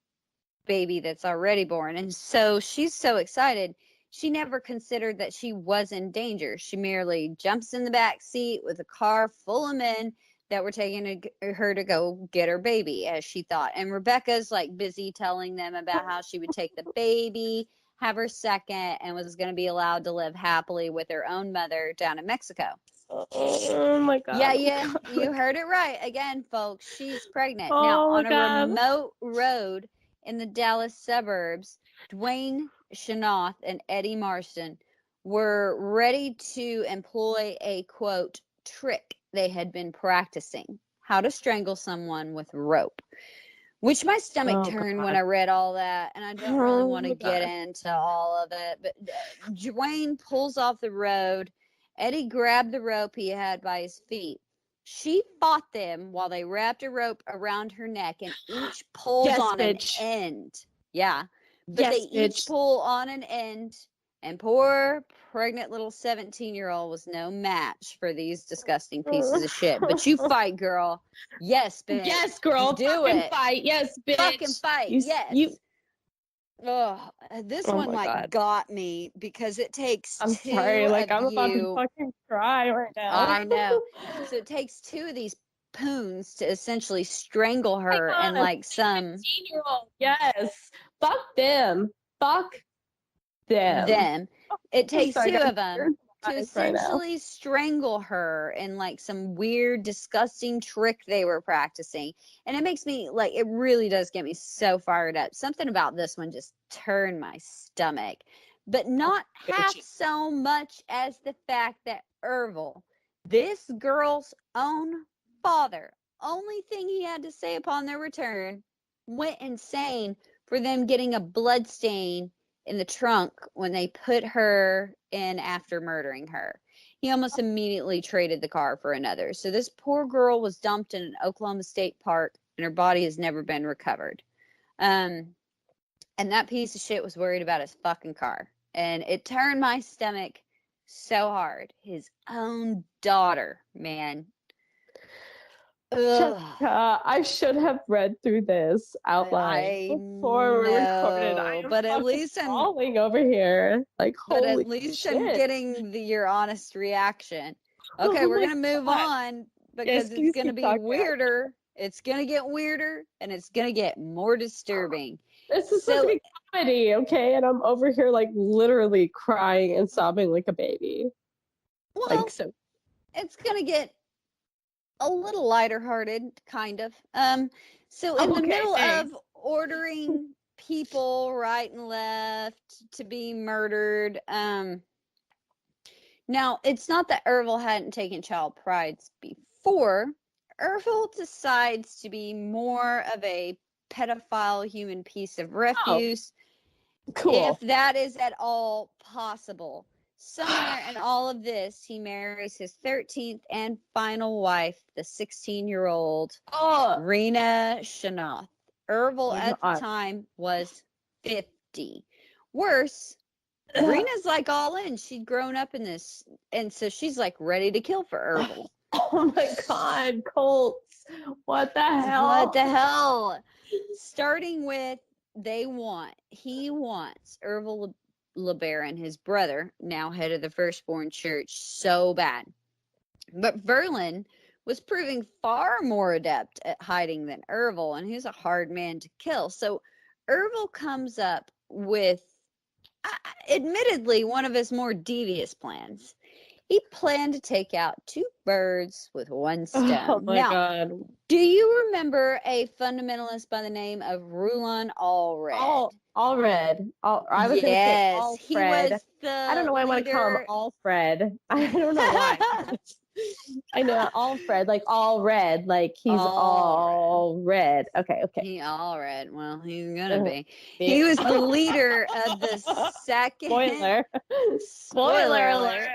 baby that's already born. And so she's so excited. She never considered that she was in danger. She merely jumps in the back seat with a car full of men that were taking her to go get her baby, as she thought. And Rebecca's like busy telling them about how she would take the baby, have her second, and was going to be allowed to live happily with her own mother down in Mexico. Oh my God. Yeah, you heard it right. Again, folks, she's pregnant. Oh now, my on a God. remote road in the Dallas suburbs, Dwayne Chenault and Eddie Marston were ready to employ a, quote, trick they had been practicing, how to strangle someone with rope, which my stomach turned when I read all that, and I don't really want to get into all of it. But Dwayne pulls off the road. Eddie grabbed the rope he had by his feet. She fought them while they wrapped a rope around her neck and each pulled on an end. Yeah. But they each pull on an end, and poor pregnant little 17-year-old was no match for these disgusting pieces of shit. But you fight, girl. Yes, bitch. Yes, girl. Do it. Fight. Yes, bitch. Fucking fight. Yes. Oh, this one God. got me because it takes I'm sorry, like I'm about to fucking cry right now. I know. So it takes two of these poons to essentially strangle her and like some 17-year-old. Yes. Fuck them. Fuck them. It takes two of them to essentially strangle her in like some weird, disgusting trick they were practicing. And it makes me like, it really does get me so fired up. Something about this one just turned my stomach, but not half so much as the fact that Ervil, this girl's own father, only thing he had to say upon their return, went insane for them getting a blood stain in the trunk when they put her in after murdering her. He almost immediately traded the car for another. So this poor girl was dumped in an Oklahoma State park, and her body has never been recovered. And that piece of shit was worried about his fucking car. And it turned my stomach so hard. His own daughter, man. Jessica, I should have read through this outline before we recorded. I am but at least I'm falling over here. Like, but at least I'm getting your honest reaction. Okay, we're gonna move on because it's gonna be weirder. It's gonna get weirder and it's gonna get more disturbing. This is supposed to be comedy, okay? And I'm over here like literally crying and sobbing like a baby. Well, like, so it's gonna get a little lighter hearted, kind of. So in the middle of ordering people right and left to be murdered, now it's not that Ervil hadn't taken child brides before. Ervil decides to be more of a pedophile human piece of refuse. Cool. If that is at all possible. Somewhere in all of this, he marries his 13th and final wife, the 16-year-old Rena Chenault. Ervil at the time was 50. Worse, Rena's like all in. She'd grown up in this, and so she's like ready to kill for Ervil. Oh my God, Colts. What the hell? What the hell? Starting with he wants Ervil LeBaron, his brother, now head of the Firstborn Church, so bad. But Verlin was proving far more adept at hiding than Ervil, and he's a hard man to kill. So Ervil comes up with, admittedly, one of his more devious plans. He planned to take out two birds with one stone. Oh my God. Do you remember a fundamentalist by the name of Rulon Allred? Allred. I was going to say Alfred. He was I don't know why I want to call him Alfred. I don't know why. I know Alfred, like all red, like he's all red. Okay. He all red. Well, he's gonna be. He was the leader of the second. Spoiler alert.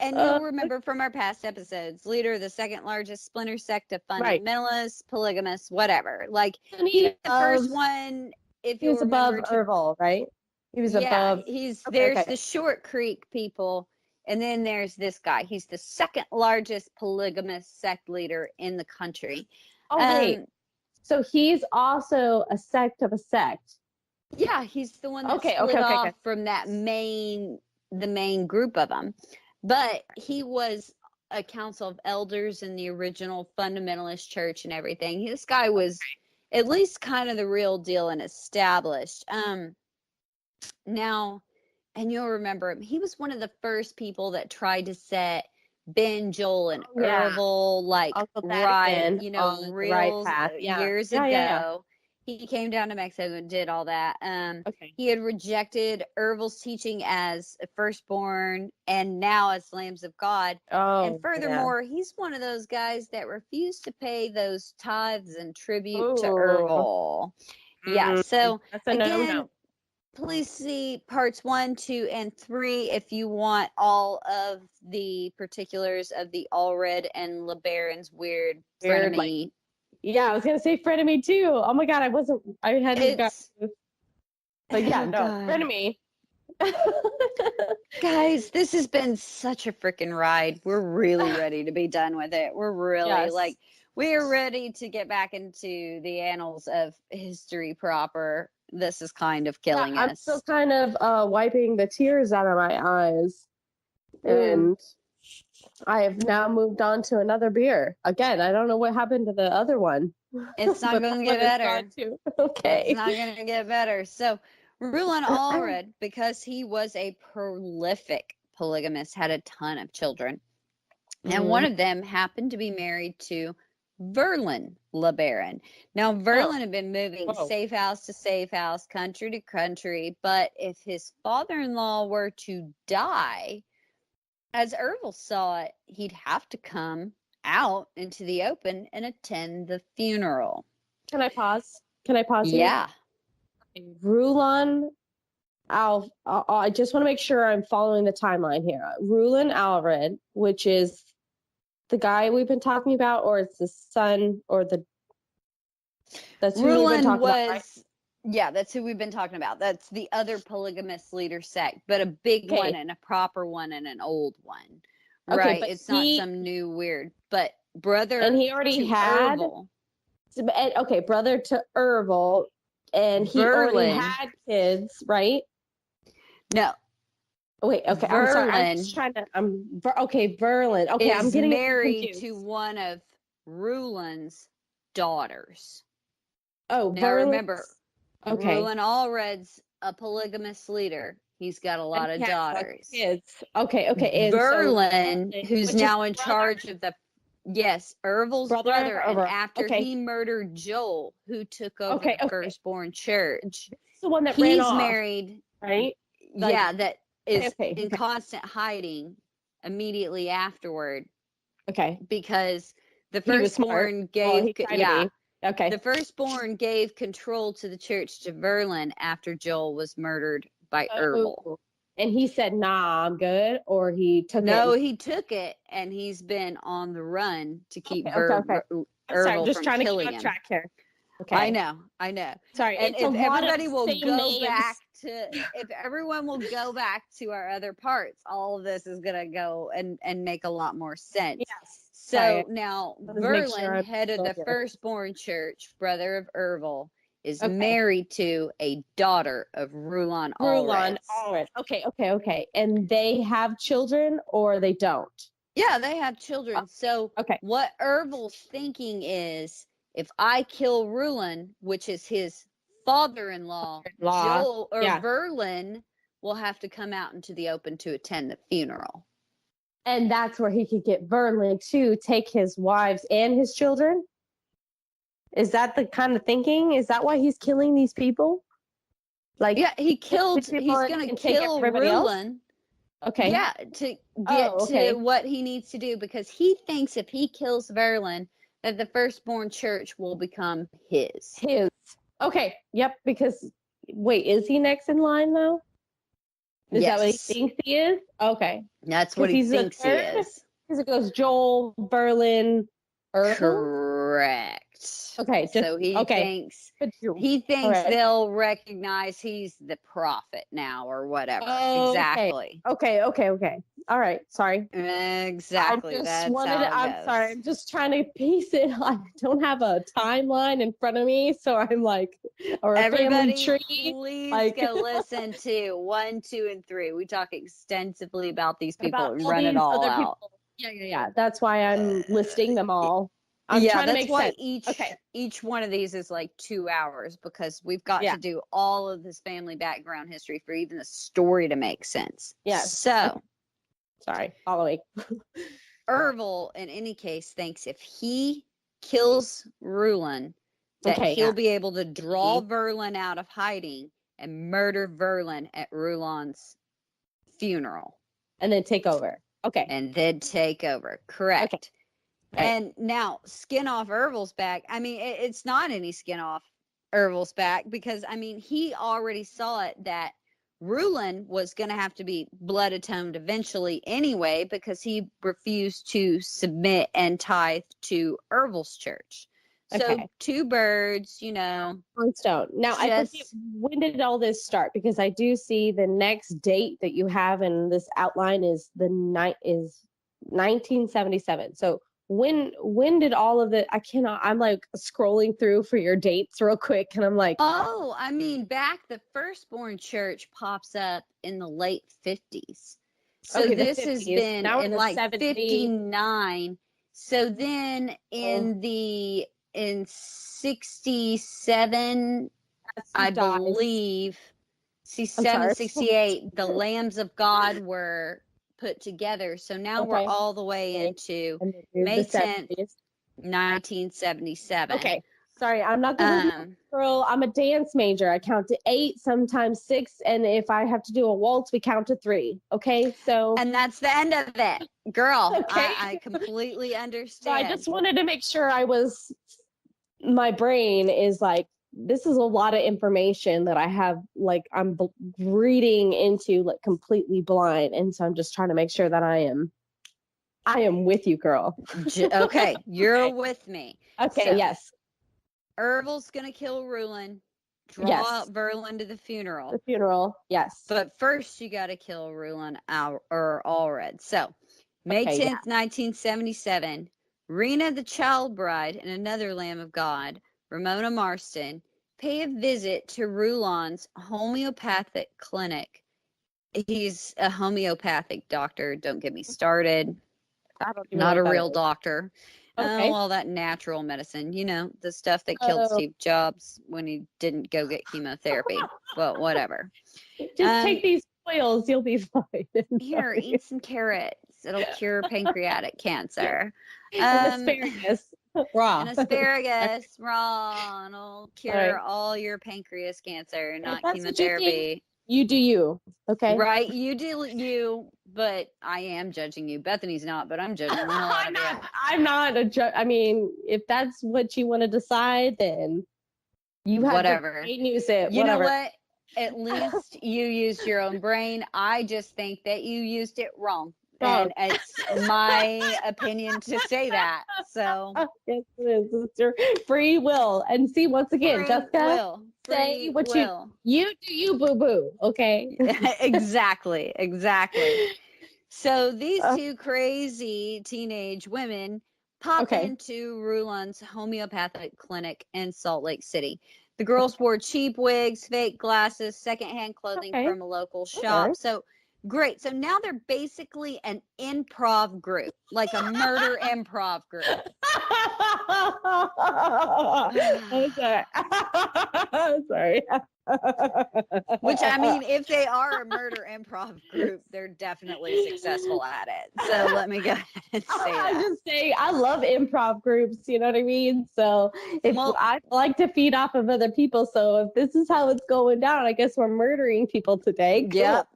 And you'll remember from our past episodes, leader of the second largest splinter sect of fundamentalists, polygamists, whatever. Like he was the first one. If he was above Ervil, right? He was above. There's the Short Creek people. And then there's this guy. He's the second largest polygamous sect leader in the country. Oh, wait. So he's also a sect of a sect. Yeah, he's the one that split off from that the main group of them. But he was a council of elders in the original fundamentalist church and everything. This guy was at least kind of the real deal and established. Now, and you'll remember him, he was one of the first people that tried to set Ben, Joel, and Ervil right, you know, real right path. years ago. He came down to Mexico and did all that. He had rejected Ervil's teaching as a firstborn and now as lambs of God. And furthermore, he's one of those guys that refused to pay those tithes and tribute to Ervil. Yeah, so that's a again, no-no. please see parts 1, 2, and 3 if you want all of the particulars of the Allred and LeBaron's weird frenemy. Yeah, I was gonna say frenemy too. Oh my god, I hadn't got. But yeah, frenemy. Guys, this has been such a freaking ride. We're really ready to be done with it. We're really we are ready to get back into the annals of history proper. This is kind of killing us. I'm still kind of wiping the tears out of my eyes. And I have now moved on to another beer. Again, I don't know what happened to the other one. It's not going to get better. Okay. It's not going to get better. So, Rulon Allred, because he was a prolific polygamist, had a ton of children. And one of them happened to be married to Ervil LeBaron. Now, Ervil had been moving safe house to safe house, country to country, but if his father-in-law were to die, as Ervil saw it, he'd have to come out into the open and attend the funeral. Can I pause? Yeah. Rulon I just want to make sure I'm following the timeline here. Rulon Allred, which is the guy we've been talking about, or it's the son, or that's who we've been talking about, right? Yeah, that's who we've been talking about. That's the other polygamous leader sect, but a big one and a proper one and an old one. Right? It's not some new weird, but brother. And he already had Ervil. Brother to Ervil, and he already had kids, right? No. Wait, okay. I'm sorry. I'm just trying to. Verlin. Okay, I'm getting married confused. to one of Rulon's daughters. Oh, now remember, Rulon Allred's a polygamous leader. He's got a lot of daughters. Kids. Okay. Ervil, who's now in charge of Ervil's brother, and after he murdered Joel, who took over the firstborn church, the one that ran off, married, right? That is in constant hiding immediately afterward. Okay. Because the firstborn gave the firstborn gave control to the church to Ervil after Joel was murdered by Ervil. And he said, "Nah, I'm good," or he took it. No, he took it, and he's been on the run to keep Ervil I'm just from trying killing to keep him. track here. Okay. I know. Sorry, and if everybody will go back to, if everyone will go back to our other parts, all of this is gonna go and make a lot more sense. Yes. So now, Ervil, head of the firstborn church, brother of Ervil, is married to a daughter of Rulon Allred. Okay. And they have children, or they don't? Yeah, they have children. So what Ervil's thinking is, if I kill Rulon, which is his father-in-law, Joel or Ervil will have to come out into the open to attend the funeral. And that's where he could get Ervil to take his wives and his children? Is that the kind of thinking? Is that why he's killing these people? He's going to kill Rulon. Okay. Yeah, to get to what he needs to do, because he thinks if he kills Ervil, that the firstborn church will become his. Okay. Yep. Because wait, is he next in line though? Is that what he thinks he is? Okay. That's what he thinks he is. Because it goes Joel, Ervil. Correct. Okay. So he thinks they'll recognize he's the prophet now or whatever. Exactly. Okay. All right. Sorry. Exactly. I'm sorry. I'm just trying to piece it. I don't have a timeline in front of me, so I'm like, or a family tree. Please go listen to 1, 2, and 3. We talk extensively about these people and run it all out. Yeah. That's why I'm listing them all. I'm trying to make sense. Each one of these is like 2 hours because we've got to do all of this family background history for even the story to make sense. Yeah. So, sorry, following. Ervil, in any case, thinks if he kills Rulon, that he'll be able to draw Verlin out of hiding and murder Verlin at Rulon's funeral. And then take over. Okay. And then take over. Correct. Okay. And now, skin off Ervil's back. I mean, it's not any skin off Ervil's back because, I mean, he already saw it that Rulon was going to have to be blood atoned eventually anyway because he refused to submit and tithe to Ervil's church. So 2 birds, you know. One stone. Now, I forget, when did all this start? Because I do see the next date that you have in this outline is 1977. So when did all of it? I'm like scrolling through for your dates real quick, and I'm like, oh, I mean, the firstborn church pops up in the late 50s. So this has been now in like 59. So then in 67, I believe, 68, the Lambs of God were put together. So now we're all the way into May 10th, 1977. Okay. Sorry, I'm not the girl. I'm a dance major. I count to 8, sometimes 6, and if I have to do a waltz, we count to 3. Okay, so and that's the end of it, girl. I completely understand. So I just wanted to make sure my brain is like, this is a lot of information that I have, like I'm reading into like completely blind, and so I'm just trying to make sure that I am with you, girl. Okay, you're with me. Okay, so, yes. Ervil's gonna kill Rulon, draw out Verlin to the funeral. The funeral, yes. But first, you got to kill Rulon or Allred. So, May 10th, 1977, Rena the Child Bride and another Lamb of God, Ramona Marston, pay a visit to Rulon's homeopathic clinic. He's a homeopathic doctor. Don't get me started. Not a real doctor. All that natural medicine, you know, the stuff that killed Steve Jobs when he didn't go get chemotherapy. Well, whatever. Just take these oils, you'll be fine. Here, eat some carrots. It'll cure pancreatic cancer. And asparagus raw. And asparagus raw. And it'll cure all your pancreas cancer, not chemotherapy. You do you, okay? Right, you do you, but I am judging you. Bethany's not, but I'm judging the hell out of you. I'm not a judge. I mean, if that's what you want to decide, then you have whatever. Use it. You know what? At least you used your own brain. I just think that you used it wrong. And it's my opinion to say that. So yes, it is. It's your free will. And see, once again, Jessica, say what you do, you boo boo. Okay. Exactly. So these 2 crazy teenage women pop into Rulon's homeopathic clinic in Salt Lake City. The girls wore cheap wigs, fake glasses, secondhand clothing from a local shop. So great. So now they're basically an improv group, like a murder improv group. Okay. Sorry. Which, I mean, if they are a murder improv group, they're definitely successful at it. So let me go ahead and say that. I'm just saying, I love improv groups. You know what I mean? So I like to feed off of other people. So if this is how it's going down, I guess we're murdering people today. Cool. Yep.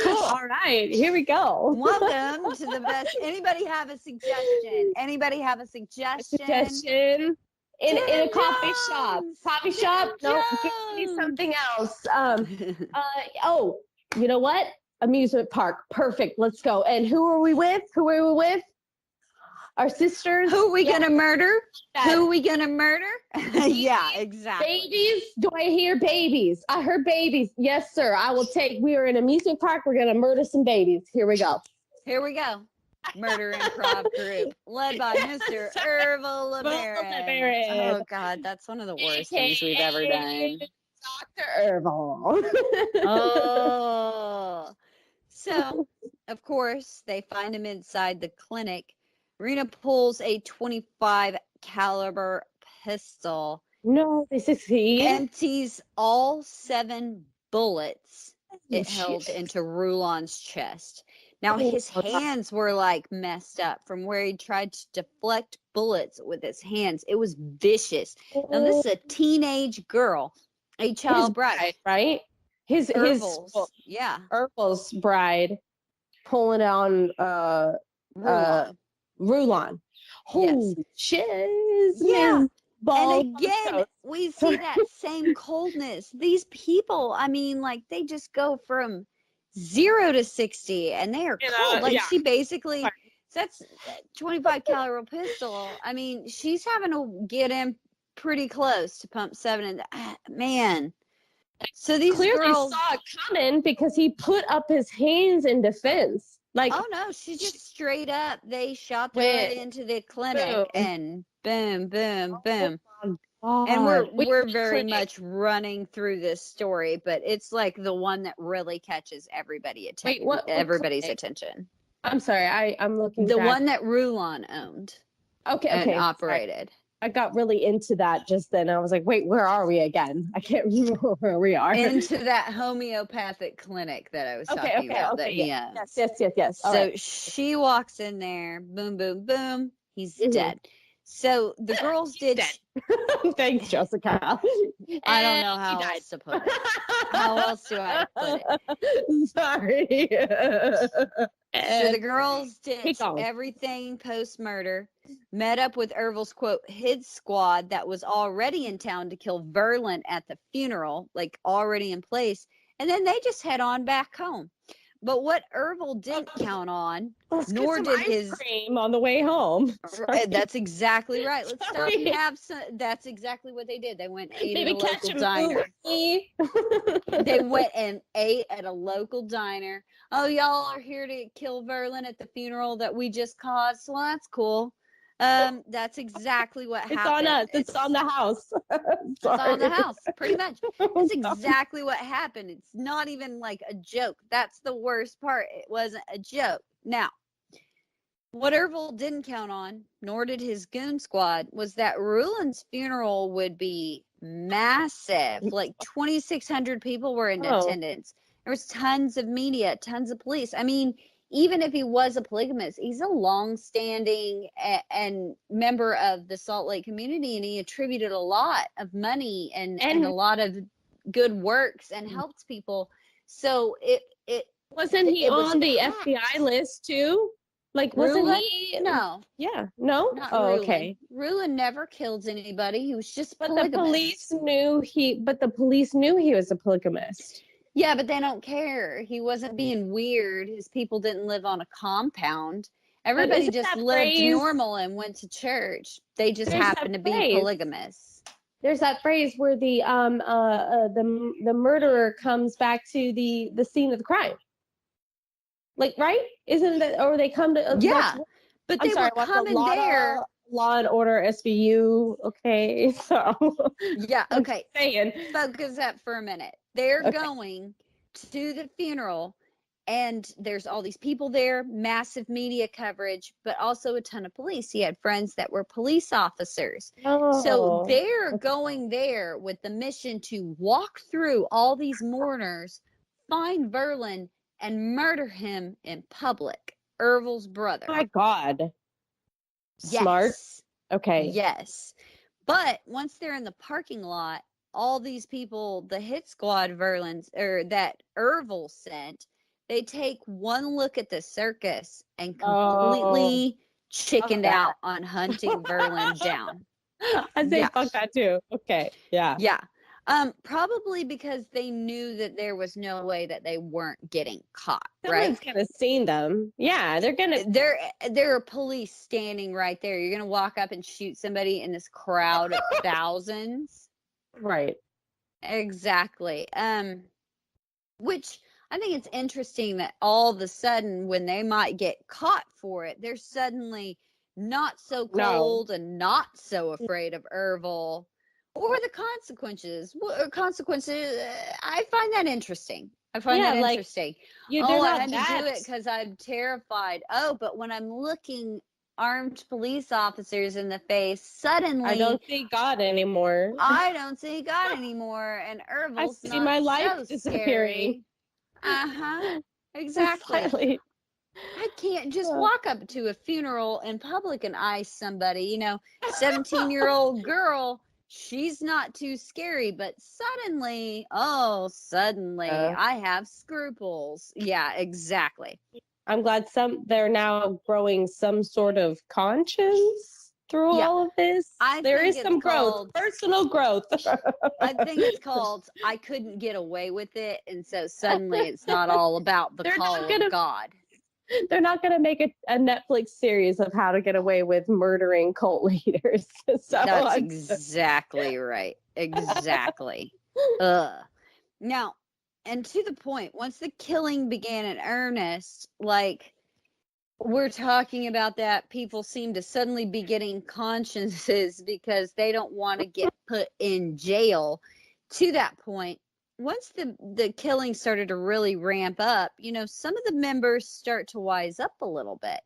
Cool. All right, here we go. Welcome to the best. Anybody have a suggestion? In a coffee shop. Don't give me something else. You know what? Amusement park. Perfect. Let's go. And who are we with? Our sisters. Who are we gonna murder? Yeah, exactly. Babies? Do I hear babies? I heard babies. Yes, sir. I will take. We are in an amusement park. We're gonna murder some babies. Here we go. Murder improv group led by Mr. Ervil LeBaron. Oh God, that's one of the worst things we've ever done. Dr. Ervil. Oh. So of course, they find him inside the clinic. Rena pulls a 25 caliber pistol. No, they succeed. Empties all 7 bullets it held into Rulon's chest. Now, his hands were like messed up from where he tried to deflect bullets with his hands. It was vicious. Now, this is a teenage girl, a child bride, right? Ervil's bride pulling on Rulon. Holy shiz. Yeah. Ball and again, we see that same coldness. These people, I mean, like, they just go from 0 to 60 and they are cold. Like, she basically, that's 25 caliber pistol. I mean, she's having to get in pretty close to pump 7. And man. So these clearly girls saw it coming because he put up his hands in defense. Like, oh no, she just straight up, they shot their way into the clinic and boom, boom, boom. And we're very much running through this story, but it's like the one that really catches everybody's attention. I'm sorry, I'm looking. The one that Rulon owned. And operated. I got really into that just then. I was like, wait, where are we again? I can't remember where we are. Into that homeopathic clinic that I was talking about. Yes. So she walks in there, boom, boom, boom. He's dead. So the girls did. Thanks, Jessica. I don't know how else to put it. How else do I put it? Sorry. So the girls did everything post-murder, met up with Ervil's, quote, hid squad that was already in town to kill Verlin at the funeral, like already in place, and then they just head on back home. But what Ervil didn't count on, nor did his cream on the way home. That's exactly right. Let's stop and have some. That's exactly what they did. They went and ate at a local diner. They went and ate at a local diner. Oh, y'all are here to kill Verlin at the funeral that we just caused. Well, that's cool. That's exactly what happened. It's on us. It's on the house. It's on the house, pretty much. That's exactly what happened. It's not even like a joke. That's the worst part. It wasn't a joke. Now, what Ervil didn't count on, nor did his goon squad, was that Rulin's funeral would be massive. Like 2,600 people were in attendance. There was tons of media, tons of police. I mean, even if he was a polygamist, he's a long-standing and member of the Salt Lake community, and he attributed a lot of money and a lot of good works and helped people. So it wasn't he on the FBI list too? Like, wasn't he? No. Yeah. No? Not oh, Rulin. okay. Rulin never killed anybody. He was just polygamous. But the police knew he was a polygamist. Yeah, but they don't care. He wasn't being weird. His people didn't live on a compound. Everybody just lived normal and went to church. They just happened to be polygamous. There's that phrase where the murderer comes back to the scene of the crime. Like, right? Isn't that, or they come to but they were coming there. Law and Order SVU. Okay, so yeah, okay. Focus up for a minute. They're going to the funeral, and there's all these people there, massive media coverage, but also a ton of police. He had friends that were police officers. So they're going there with the mission to walk through all these mourners, find Verlin, and murder him in public. Ervil's brother. Oh my God. Yes. Smart. Okay. Yes. But once they're in the parking lot, all these people, the hit squad that Ervil sent, they take one look at the circus and completely chickened out on hunting Verlin down. I say fuck that too. Okay. Yeah. Yeah. Probably because they knew that there was no way that they weren't getting caught. Someone's gonna see them. Yeah, they're gonna. There are police standing right there. You're gonna walk up and shoot somebody in this crowd of thousands. Right. Exactly. Which I think it's interesting that all of a sudden, when they might get caught for it, they're suddenly not so cold and not so afraid of Ervil. Or the consequences. I find that interesting. I find that like, interesting. they're I not had to do that. it because I'm terrified. Oh, but when I'm looking armed police officers in the face, suddenly I don't see God anymore. I don't see God anymore, and I Ervil's see not my life so disappearing. scary. Exactly. Exactly. I can't just walk up to a funeral in public and ice somebody. 17-year-old girl, she's not too scary, but suddenly, I have scruples. Yeah, exactly. I'm glad they're now growing some sort of conscience through all of this. There is some growth, personal growth. I think it's called I couldn't get away with it, and so suddenly it's not all about the call of God. They're not going to make a Netflix series of how to get away with murdering cult leaders. That's exactly right. Exactly. Now, and to the point, once the killing began in earnest, like we're talking about that, people seem to suddenly be getting consciences because they don't want to get put in jail. To that point, once the killing started to really ramp up, some of the members start to wise up a little bit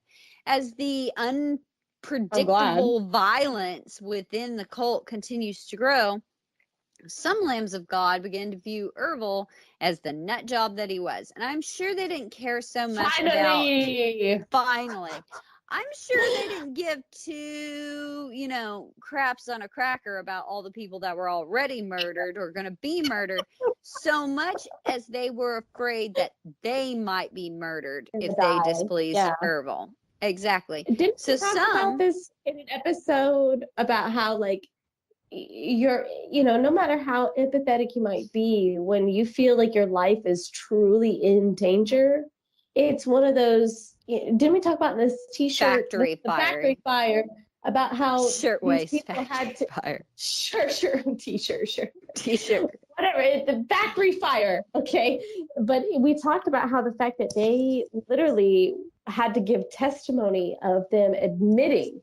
as the unpredictable violence within the cult continues to grow. Some lambs of God began to view Ervil as the nut job that he was. And I'm sure they didn't care so much finally. I'm sure they didn't give two, craps on a cracker about all the people that were already murdered or going to be murdered so much as they were afraid that they might be murdered if they displeased Ervil. Exactly. Didn't we talk about this in an episode about how, like, you're, no matter how empathetic you might be, when you feel like your life is truly in danger, it's one of those. Didn't we talk about this T-shirt, factory fire, about how shirtwaist had to fire, T-shirt, whatever, the factory fire. Okay, but we talked about how the fact that they literally had to give testimony of them admitting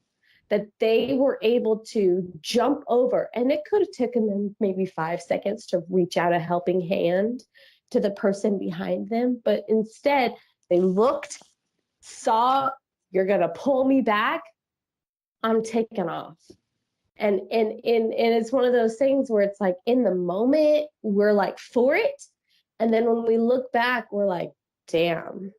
that they were able to jump over, and it could have taken them maybe 5 seconds to reach out a helping hand to the person behind them. But instead, they looked, saw, you're going to pull me back, I'm taking off. And it's one of those things where it's like, in the moment, we're like for it. And then when we look back, we're like, damn.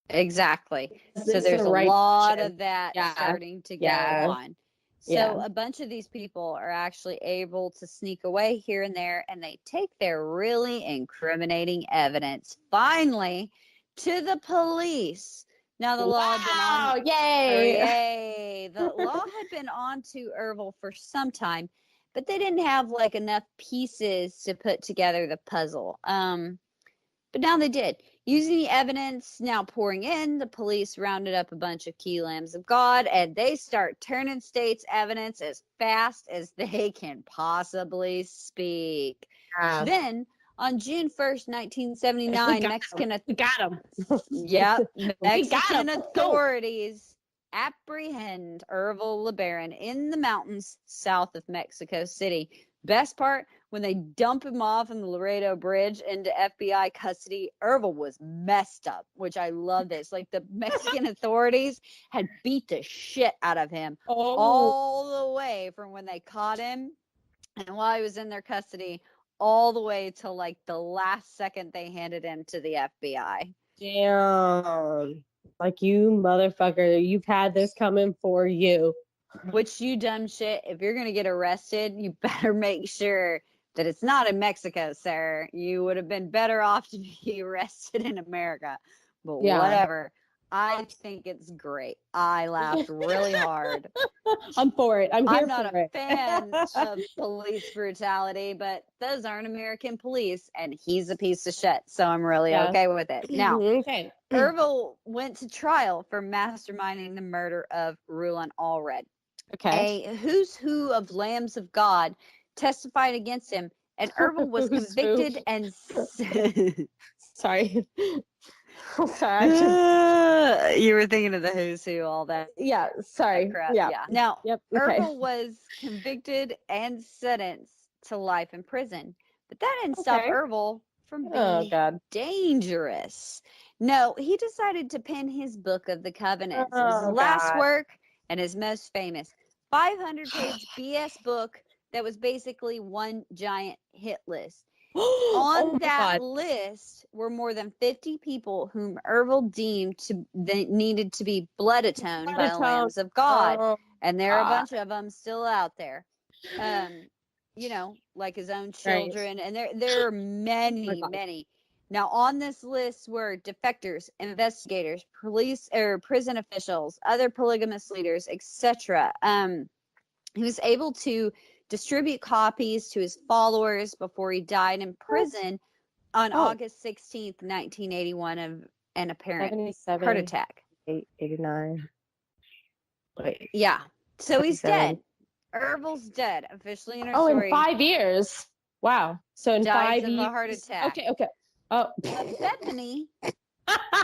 Exactly. So there's a lot of that starting to go on. So a bunch of these people are actually able to sneak away here and there, and they take their really incriminating evidence finally to the police. Now the law had been on. Yay! The law had been on to Ervil for some time, but they didn't have like enough pieces to put together the puzzle. But now they did. Using the evidence now pouring in, the police rounded up a bunch of key lambs of God, and they start turning state's evidence as fast as they can possibly speak. Then, on June 1st, 1979, Mexican authorities apprehend Ervil LeBaron in the mountains south of Mexico City. Best part, when they dump him off in the Laredo Bridge into FBI custody, Ervil was messed up, which I love this. Like, the Mexican authorities had beat the shit out of him all the way from when they caught him and while he was in their custody all the way till like the last second they handed him to the FBI. Damn. Like, you motherfucker, you've had this coming for you. Which, you dumb shit, if you're going to get arrested, you better make sure that it's not in Mexico, sir. You would have been better off to be arrested in America. But whatever. I think it's great. I laughed really hard. I'm for it. I'm not a fan of police brutality, but those aren't American police, and he's a piece of shit. So I'm really okay with it. Now, Ervil went to trial for masterminding the murder of Rulon Allred. A who's who of lambs of God testified against him, and Ervil was convicted and sorry. You were thinking of the who's who, all that. Yeah, sorry. Yeah. Now, Ervil was convicted and sentenced to life in prison, but that didn't stop Ervil from being dangerous. No, he decided to pen his Book of the Covenants. It was his last work and his most famous 500-page BS book that was basically one giant hit list. On that list were more than 50 people whom Ervil deemed needed to be blood atoned by the lambs of God. And there are a bunch of them still out there. You know, like his own children. Right. And there are many, many. Now, on this list were defectors, investigators, police or prison officials, other polygamous leaders, etc. He was able to distribute copies to his followers before he died in prison on August 16th, 1981, of an apparent heart attack. 89. Wait. Yeah. So he's dead. Ervil's dead, officially in our story. In 5 years. Wow. So in 5 years. Dies of a heart attack. Okay. Oh. Bethany.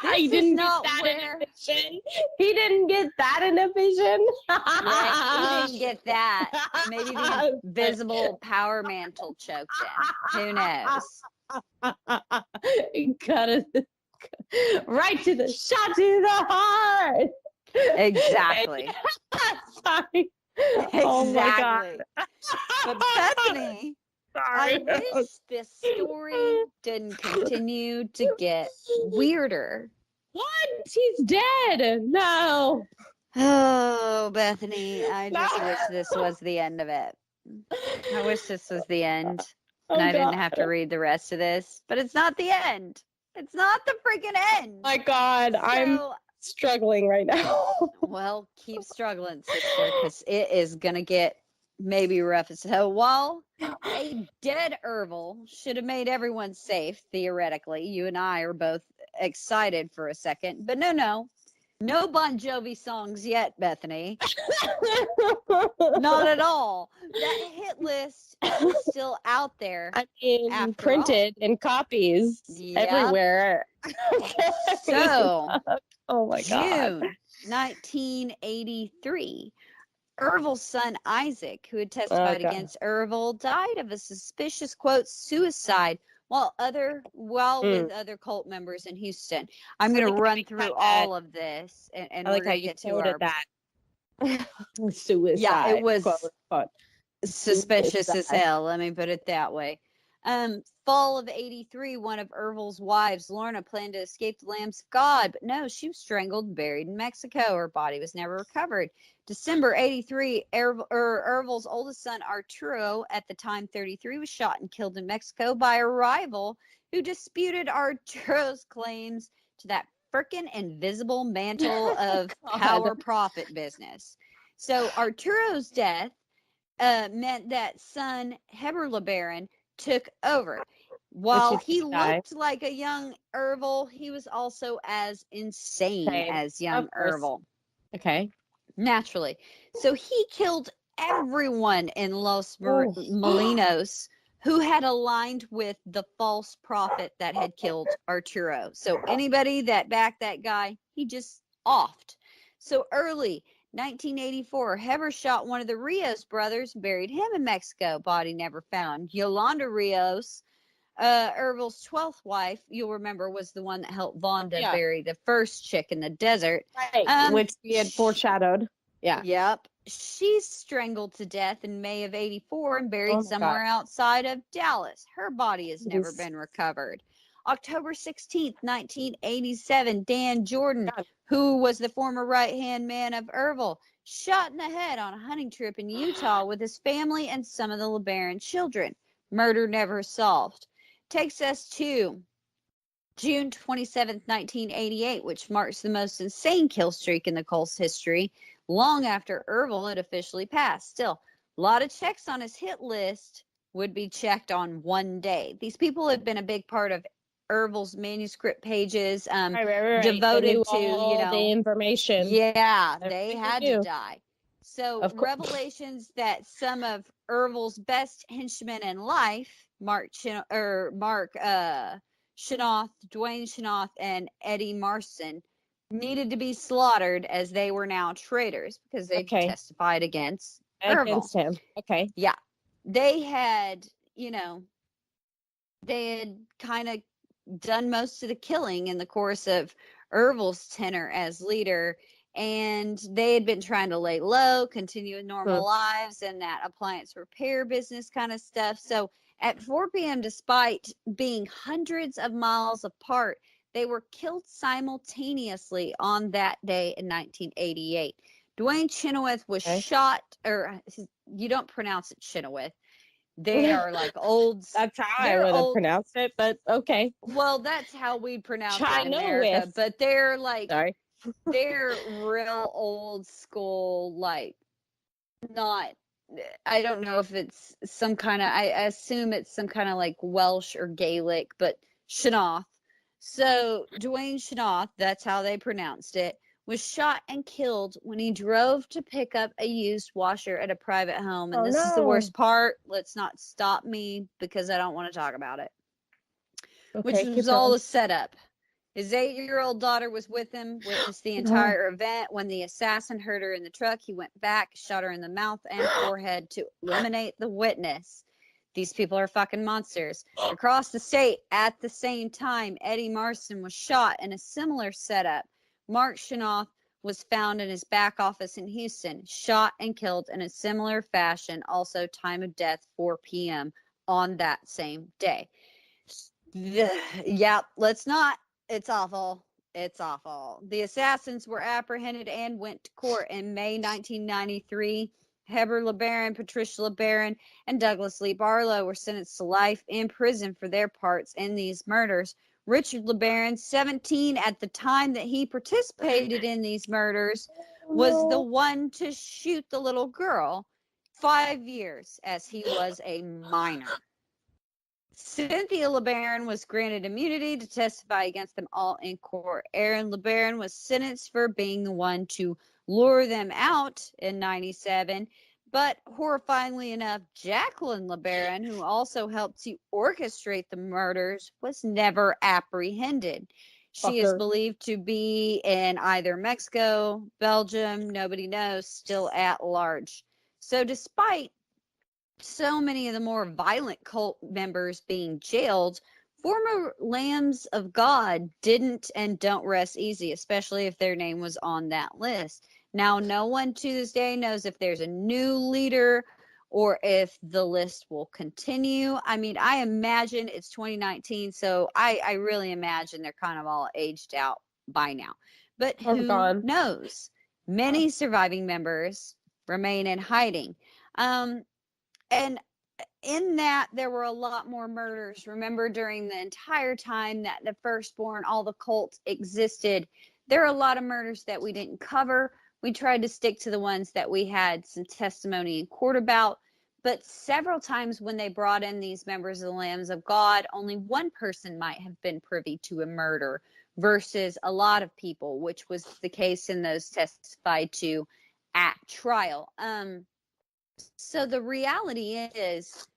He didn't get that in a vision. He didn't get that in a vision. Right, he didn't get that. Maybe the invisible power mantle choked him. Who knows? He got it right to the shot to the heart. Exactly. Sorry. Exactly. Oh my God. But Bethany, I wish this story didn't continue to get weirder. What? He's dead. No. Oh, Bethany, I just wish this was the end of it. I wish this was the end. And I didn't have to read the rest of this. But it's not the end. It's not the freaking end. My God, I'm struggling right now. Well, keep struggling, sister, because it is going to get maybe rough. So while a dead Ervil should have made everyone safe, theoretically, you and I are both excited for a second. But no Bon Jovi songs yet, Bethany. Not at all. That hit list is still out there. I mean, printed in copies everywhere. So, oh my God. June 1983. Ervil's son Isaac, who had testified against Ervil, died of a suspicious, quote, suicide while with other cult members in Houston. I'm going to run through all of this, and I like how you quoted that. Suicide. Yeah, it was quote, suspicious as hell. Let me put it that way. Fall of 83, one of Ervil's wives, Lorna, planned to escape the lambs of God, but no, she was strangled and buried in Mexico. Her body was never recovered. December 83, Ervil's oldest son, Arturo, at the time 33, was shot and killed in Mexico by a rival who disputed Arturo's claims to that frickin' invisible mantle of power profit business. So Arturo's death meant that son, Ervil LeBaron, took over. While he looked like a young Ervil, he was also as insane as young Ervil. Okay. Naturally. So he killed everyone in Los Molinos who had aligned with the false prophet that had killed Arturo. So anybody that backed that guy, he just offed. So early 1984, Heber shot one of the Rios brothers, buried him in Mexico. Body never found. Yolanda Rios, Ervil's 12th wife, you'll remember, was the one that helped Vonda bury the first chick in the desert. Right, which we had foreshadowed. Yeah. Yep. She's strangled to death in May of 84 and buried somewhere outside of Dallas. Her body has never been recovered. October 16th, 1987, Dan Jordan, who was the former right-hand man of Ervil, shot in the head on a hunting trip in Utah with his family and some of the LeBaron children. Murder never solved. Takes us to June 27th, 1988, which marks the most insane kill streak in the cult's history, long after Ervil had officially passed. Still, a lot of checks on his hit list would be checked on one day. These people had been a big part of Ervil's manuscript pages, devoted to, the information. Yeah, they had to die. So revelations that some of Ervil's best henchmen in life, Mark Shanoff, Dwayne Shanoff, and Eddie Marston, needed to be slaughtered as they were now traitors because they testified against Ervil. Him. Okay. Yeah. They had, they had kind of done most of the killing in the course of Ervil's tenure as leader, and they had been trying to lay low, continue with normal lives and that appliance repair business kind of stuff. So at 4 p.m., despite being hundreds of miles apart, they were killed simultaneously on that day in 1988. Dwayne Chenoweth was shot, or you don't pronounce it Chenoweth. They are like old. That's how I would have pronounced it, but okay. Well, that's how we pronounce it in America. But they're like, sorry, they're real old school, like not. I don't know if it's some kind of. I assume it's some kind of like Welsh or Gaelic, but Shanoff. So Dwayne Shanoff, that's how they pronounced it, was shot and killed when he drove to pick up a used washer at a private home. And this is the worst part. Let's not stop me because I don't want to talk about it. Okay, which was all a setup. His 8-year-old daughter was with him, witnessed the entire event. When the assassin heard her in the truck, he went back, shot her in the mouth and forehead to eliminate the witness. These people are fucking monsters. Across the state at the same time, Eddie Marston was shot in a similar setup. Mark Shanoff was found in his back office in Houston, shot and killed in a similar fashion. Also, time of death, 4 p.m. on that same day. Yeah, let's not. It's awful. It's awful. The assassins were apprehended and went to court in May 1993. Heber LeBaron, Patricia LeBaron, and Douglas Lee Barlow were sentenced to life in prison for their parts in these murders. Richard LeBaron, 17 at the time that he participated in these murders, was the one to shoot the little girl. 5 years as he was a minor. Cynthia LeBaron was granted immunity to testify against them all in court. Aaron LeBaron was sentenced for being the one to lure them out in 97. But horrifyingly enough, Jacqueline LeBaron, who also helped to orchestrate the murders, was never apprehended. She is believed to be in either Mexico, Belgium, nobody knows, still at large. So despite so many of the more violent cult members being jailed, former Lambs of God didn't and don't rest easy, especially if their name was on that list. Now, no one to this day knows if there's a new leader or if the list will continue. I mean, I imagine it's 2019, so I really imagine they're kind of all aged out by now. But who knows? Many surviving members remain in hiding. And in that, there were a lot more murders. Remember, during the entire time that the Firstborn, all the cults existed, there are a lot of murders that we didn't cover. We tried to stick to the ones that we had some testimony in court about. But several times when they brought in these members of the Lambs of God, only one person might have been privy to a murder versus a lot of people, which was the case in those testified to at trial. So the reality is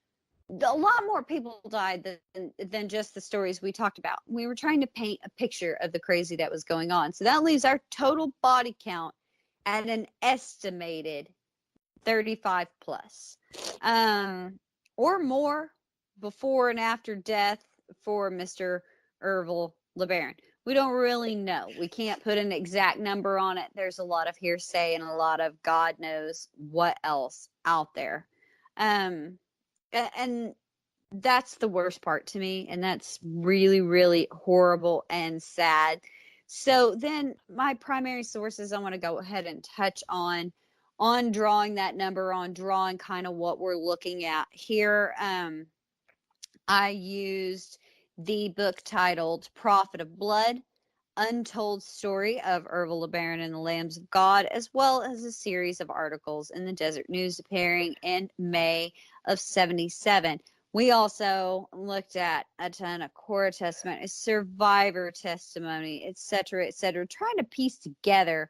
a lot more people died than just the stories we talked about. We were trying to paint a picture of the crazy that was going on. So that leaves our total body count at an estimated 35 plus, or more before and after death for Mr. Ervil LeBaron. We don't really know. We can't put an exact number on it. There's a lot of hearsay and a lot of God knows what else out there. And that's the worst part to me. And that's really, really horrible and sad. So then my primary sources I want to go ahead and touch on drawing that number, on drawing kind of what we're looking at here. I used the book titled Prophet of Blood, Untold Story of Ervil LeBaron and the Lambs of God, as well as a series of articles in the Desert News appearing in May of 77. We also looked at a ton of Korah testimony, survivor testimony, etc., trying to piece together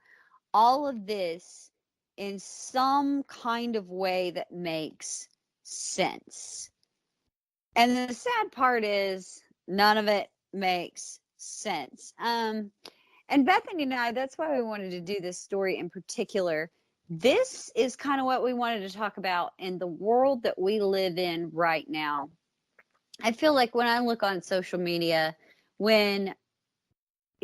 all of this in some kind of way that makes sense. And the sad part is none of it makes sense. And Bethany and I, that's why we wanted to do this story in particular. This is kind of what we wanted to talk about in the world that we live in right now. I feel like when I look on social media, when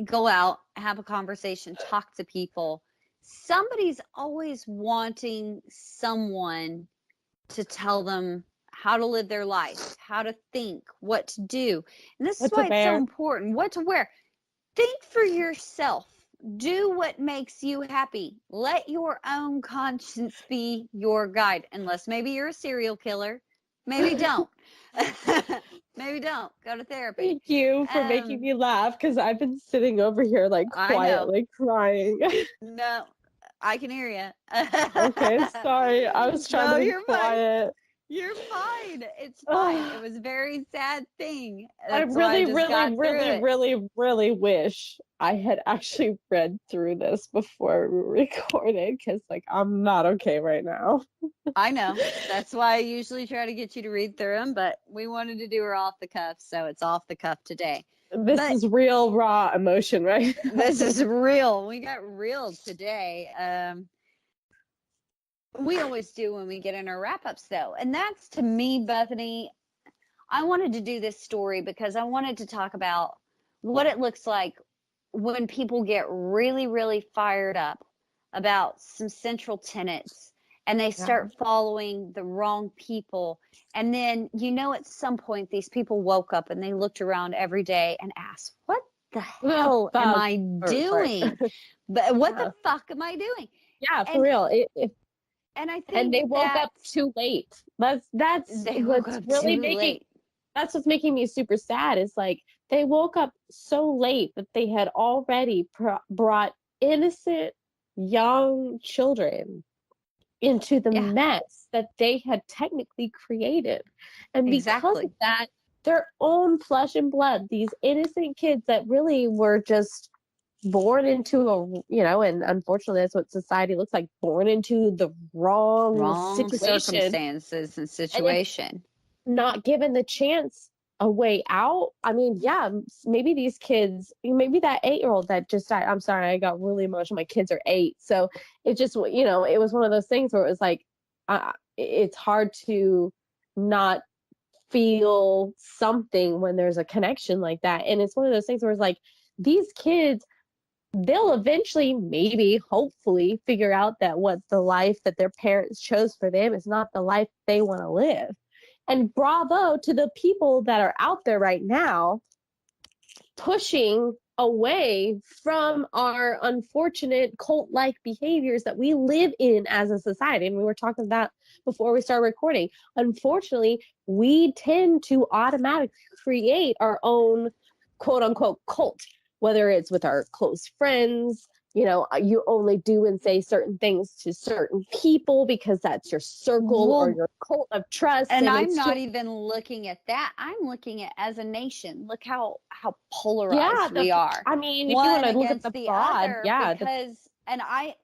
go out, have a conversation, talk to people, somebody's always wanting someone to tell them how to live their life, how to think, what to do. And this is why it's so important. What to wear. Think for yourself. Do what makes you happy. Let your own conscience be your guide. Unless maybe you're a serial killer. Maybe don't. Maybe don't. Go to therapy. Thank you for making me laugh, because I've been sitting over here like quietly crying. No, I can hear you. Okay, sorry. I was trying to be quiet. Fine. You're fine. It's fine. It was a very sad thing. That's I really wish I had actually read through this before we recorded, because like I'm not okay right now. I know. That's why I usually try to get you to read through them, but we wanted to do her off the cuff, so it's off the cuff today. This is real raw emotion, right? This is real. We got real today. We always do when we get in our wrap-ups, though. And that's, to me, Bethany, I wanted to do this story because I wanted to talk about what it looks like when people get really, really fired up about some central tenets and they start following the wrong people. And then, at some point, these people woke up and they looked around every day and asked, what the hell am I doing? But what the fuck am I doing? Yeah, for real. And I think and they woke up too late. That's what's really making that's what's making me super sad. Is like they woke up so late that they had already brought innocent young children into the mess that they had technically created. And because of that, their own flesh and blood, these innocent kids that really were just born into and unfortunately that's what society looks like, born into the wrong circumstances and situation, not given the chance a way out. I mean, maybe these kids, maybe that 8-year-old that just died, I'm sorry, I got really emotional, my kids are 8, so it just, it was one of those things where it was like, it's hard to not feel something when there's a connection like that. And it's one of those things where it's like, these kids, they'll eventually, maybe, hopefully, figure out that what the life that their parents chose for them is not the life they want to live. And bravo to the people that are out there right now pushing away from our unfortunate cult-like behaviors that we live in as a society. And we were talking about before we started recording. Unfortunately, we tend to automatically create our own quote-unquote cult, whether it's with our close friends. You only do and say certain things to certain people because that's your circle or your cult of trust. And I'm not even looking at that. I'm looking at as a nation. Look how polarized we are. I mean, if you want to look at the fraud, and I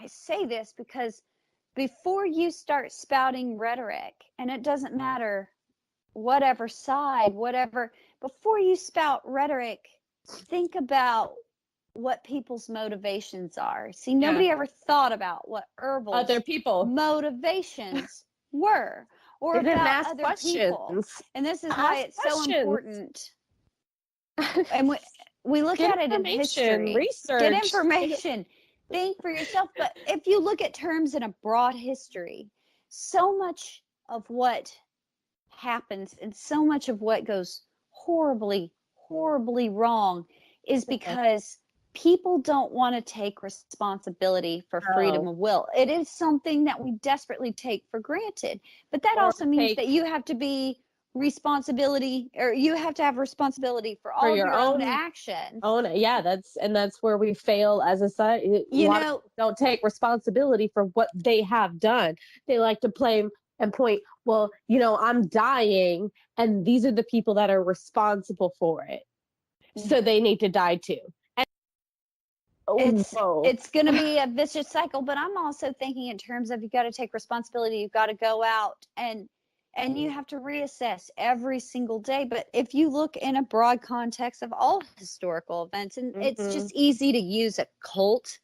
say this because before you start spouting rhetoric, and it doesn't matter whatever side, before you spout rhetoric, think about what people's motivations are. See, nobody ever thought about what Ervil's other people motivations were, or about other people. And this is why it's so important. And we look at it in history, research, get information, think for yourself. But if you look at terms in a broad history, so much of what happens and so much of what goes horribly wrong is because people don't want to take responsibility for freedom of will. It is something that we desperately take for granted. But that also means that you have to be you have to have responsibility for all of your own actions. That's where we fail as a society. Don't take responsibility for what they have done. They like to blame and point, well, I'm dying and these are the people that are responsible for it. So they need to die too. It's going to be a vicious cycle, but I'm also thinking in terms of you got to take responsibility. You've got to go out and you have to reassess every single day. But if you look in a broad context of all historical events, and it's just easy to use a cult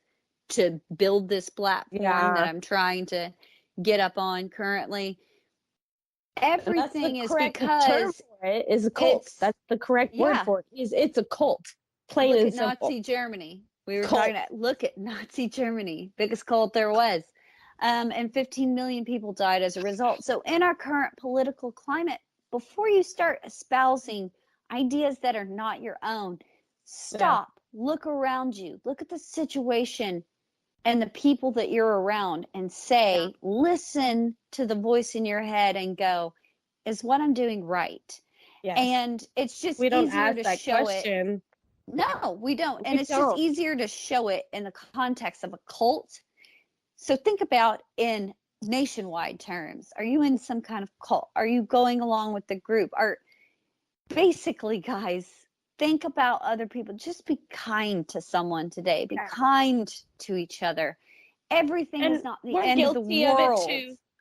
to build this platform that I'm trying to get up on currently. everything is term because for it is a cult. That's the correct word for it. It's a cult. Plain and simple. Nazi Germany. We were talking about, look at Nazi Germany, biggest cult there was. And 15 million people died as a result. So in our current political climate, before you start espousing ideas that are not your own, stop, look around you, look at the situation and the people that you're around and say, listen to the voice in your head and go, is what I'm doing right? Yes. And it's just we don't easier ask to that show question. it. No, we don't. And it's just easier to show it in the context of a cult. So think about in nationwide terms. Are you in some kind of cult? Are you going along with the group? Are basically, guys, think about other people. Just be kind to someone today. Be kind to each other. Everything is not the end of the world.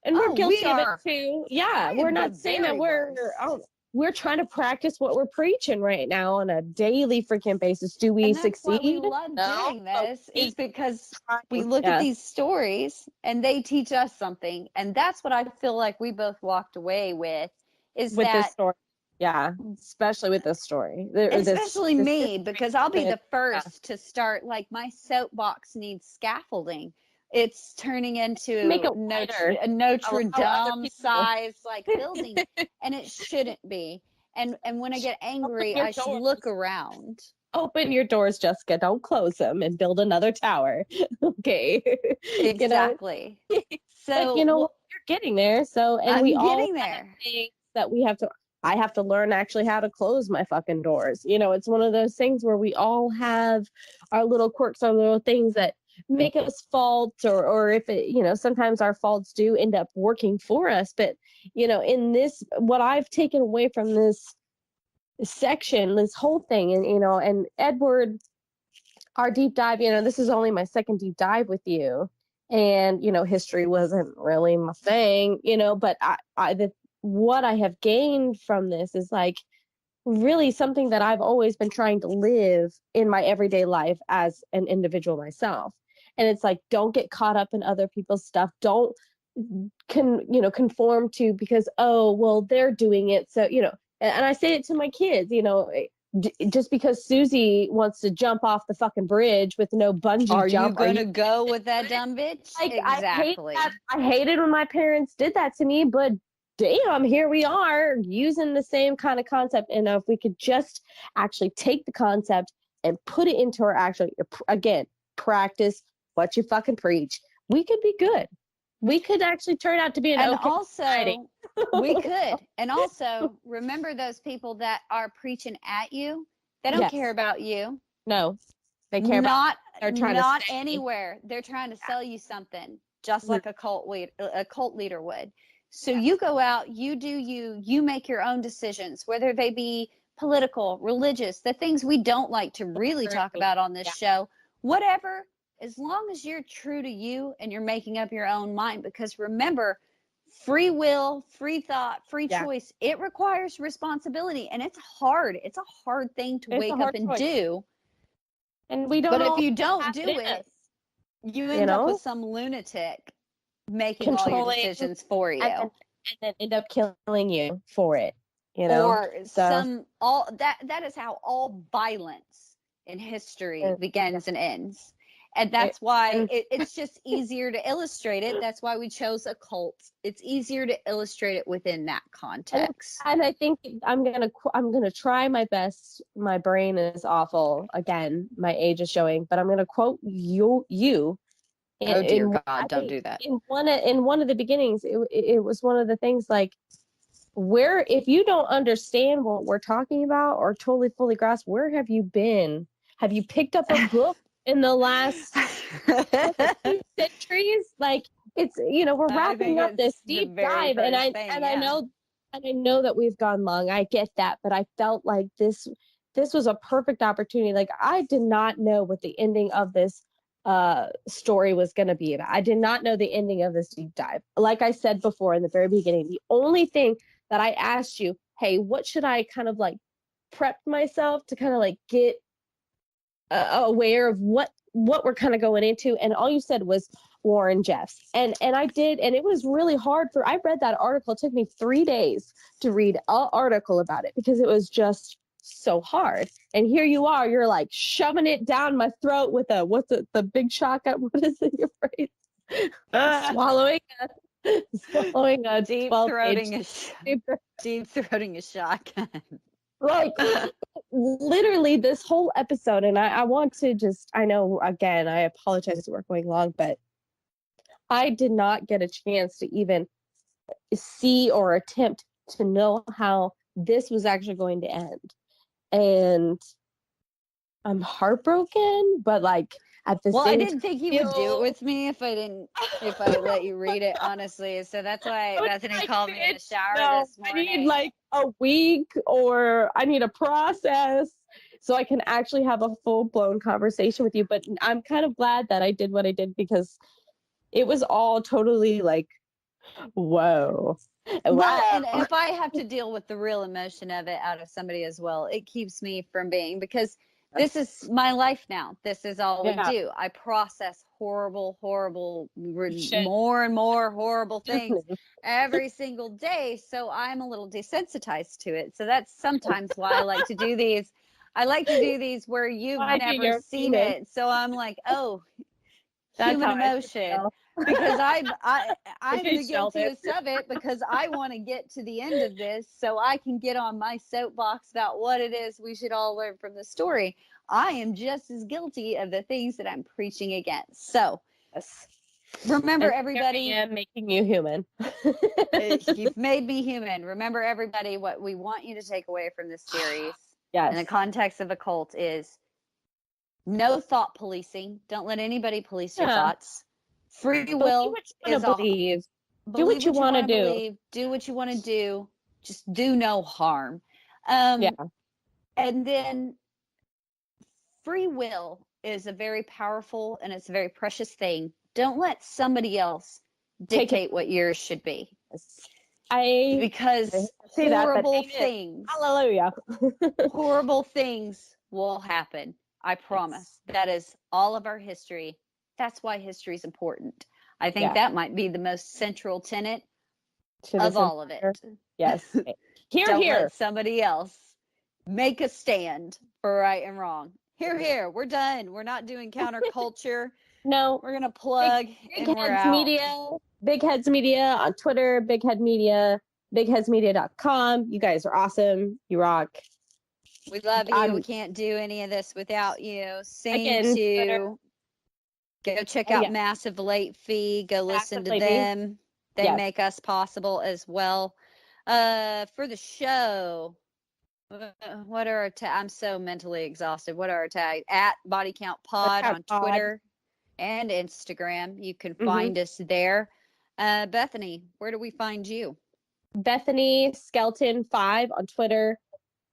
And we're guilty of it too. Yeah, we're not saying that we're trying to practice what we're preaching right now on a daily freaking basis. Do we succeed? Why we love doing this is because we look at these stories and they teach us something. And that's what I feel like we both walked away with this story. Yeah, especially with this story. Especially me, because I'll be the first to start, like, my soapbox needs scaffolding. It's turning into a Notre Dame size like building, and it shouldn't be. And when I get angry, I should look around. Open your doors, Jessica. Don't close them and build another tower. Okay. Exactly. So you're getting there. So I'm getting there. That we have to. I have to learn actually how to close my fucking doors. It's one of those things where we all have our little quirks, our little things that make us fault, or if it, sometimes our faults do end up working for us. But, in this, what I've taken away from this section, this whole thing, and Edward, our deep dive, this is only my second deep dive with you. And, history wasn't really my thing, but what I have gained from this is like really something that I've always been trying to live in my everyday life as an individual myself. And it's like, don't get caught up in other people's stuff. Don't conform to, because, oh, well, they're doing it. So, and I say it to my kids, just because Susie wants to jump off the fucking bridge with no bungee jump. Are you going to go with that dumb bitch? Like, exactly. I hated when my parents did that to me, but damn, here we are using the same kind of concept. And if we could just actually take the concept and put it into our again, practice what you fucking preach, we could be good. We could actually turn out to be we could. And also remember those people that are preaching at you. They don't care about you. No, they care not anywhere. They're trying to sell you something, just like a cult leader would. So you go out, you do you make your own decisions, whether they be political, religious, the things we don't like to really talk about on this show, whatever, as long as you're true to you and you're making up your own mind. Because remember, free will, free thought, free choice, it requires responsibility. And it's hard. It's a hard thing to wake up and do. And we don't. But if you don't do it, you end up with some lunatic making all your decisions for you, and then end up killing you for it, or that is how all violence in history begins and ends. And that's why it's just easier to illustrate it. That's why we chose a cult. It's easier to illustrate it within that context. And I think I'm gonna try my best. My brain is awful again, my age is showing, but I'm gonna quote you. Oh dear God, don't do that. In one of the beginnings, it was one of the things like, where, if you don't understand what we're talking about or totally fully grasp, where have you been? Have you picked up a book in the last centuries? Like, it's, we're wrapping up this deep dive, and I know that we've gone long. I get that, but I felt like this was a perfect opportunity. Like, I did not know what the ending of this story was going to be about. I did not know the ending of this deep dive. Like I said before in the very beginning, the only thing that I asked you, hey, what should I kind of like prep myself to kind of like get aware of what we're kind of going into, and all you said was, Warren Jeffs. And I did, and it was really hard I read that article. It took me 3 days to read an article about it because it was just so hard. And here you are, you're like shoving it down my throat with the big shotgun. What is it? Your phrase? Swallowing a deep throating a shotgun. Like literally this whole episode. And I want to I know, again, I apologize that we're going long, but I did not get a chance to even see or attempt to know how this was actually going to end. And I'm heartbroken, but like at the same I didn't think you would do it with me if I let you read it, honestly. So that's why Bethany called me in the shower this morning. I need like a week, or I need a process so I can actually have a full-blown conversation with you. But I'm kind of glad that I did what I did, because it was all totally like, whoa. Well, and if I have to deal with the real emotion of it out of somebody as well, it keeps me from being, because this is my life now. This is all we do. I process horrible, more and more horrible things every single day. So I'm a little desensitized to it. So that's sometimes why I like to do these. I like to do these where you've never seen it. So I'm like, oh, that's human emotion. Because I'm the guiltiest of it, because I want to get to the end of this so I can get on my soapbox about what it is we should all learn from the story. I am just as guilty of the things that I'm preaching against. So remember, everybody, I'm making you human. You've made me human. Remember, everybody, what we want you to take away from this series in the context of a cult is no thought policing. Don't let anybody police your thoughts. Free will is all. Do what you want to do. Do what you want to do. Just do no harm. And then free will is a very powerful and it's a very precious thing. Don't let somebody else dictate what yours should be. Because horrible things. Hallelujah. Horrible things will happen. I promise. That is all of our history. That's why history is important. I think that might be the most central tenet of all of it. Yes. Don't let somebody else make a stand for right and wrong. Here. We're done. We're not doing counterculture. No. We're going to plug Big Heads Media. Big Heads Media on Twitter. Big Head Media. BigHeadsMedia.com. You guys are awesome. You rock. We love you. We can't do any of this without you. Same to... Twitter. Go check out Massive Late Fee. Go listen to them. They make us possible as well. For the show, what are our I'm so mentally exhausted. What are our tags? At Body Count Pod on Twitter and Instagram. You can find us there. Bethany, where do we find you? Bethany Skelton 5 on Twitter.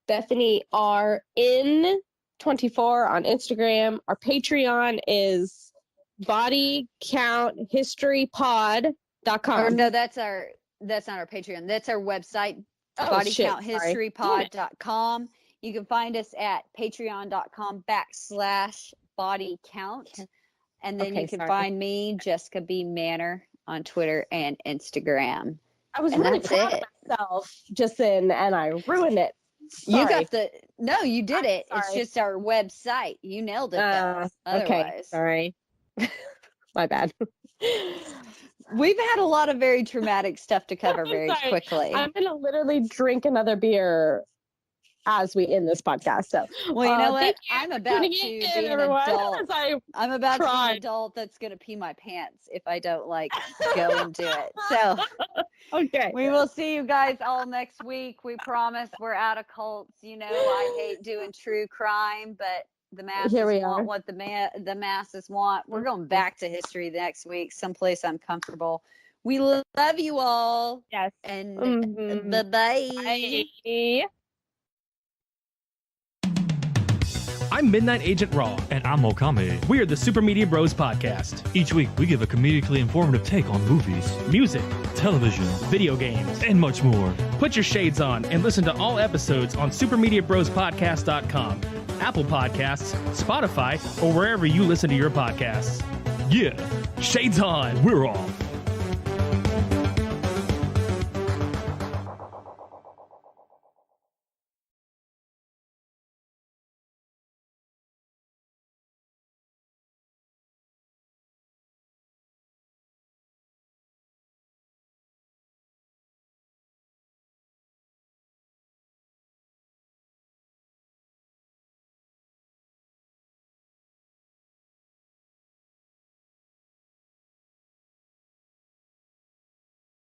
Bethany RN24 on Instagram. Our Patreon is bodycounthistorypod.com. No, that's not our Patreon. That's our website, bodycounthistorypod.com. You can find us at patreon.com/bodycount. And then you can find me, Jessica B. Manor, on Twitter and Instagram. I was really proud of myself just then, and I ruined it. Sorry. You got no, you did it. It's just our website. You nailed it. Okay, sorry. My bad. We've had a lot of very traumatic stuff to cover very quickly. I'm going to literally drink another beer as we end this podcast. So, well, you know what? I'm about to be an adult. I'm about to be an adult that's going to pee my pants if I don't go and do it. So, okay. We will see you guys all next week. We promise we're out of cults. You know, I hate doing true crime, but the masses want what the masses want. We're going back to history next week, someplace uncomfortable. We love you all. Yes. And bye-bye. Bye. I'm Midnight Agent Raw. And I'm Okame. We are the Super Media Bros Podcast. Each week, we give a comedically informative take on movies, music, television, video games, and much more. Put your shades on and listen to all episodes on supermediabrospodcast.com, Apple Podcasts, Spotify, or wherever you listen to your podcasts. Yeah, shades on, we're off.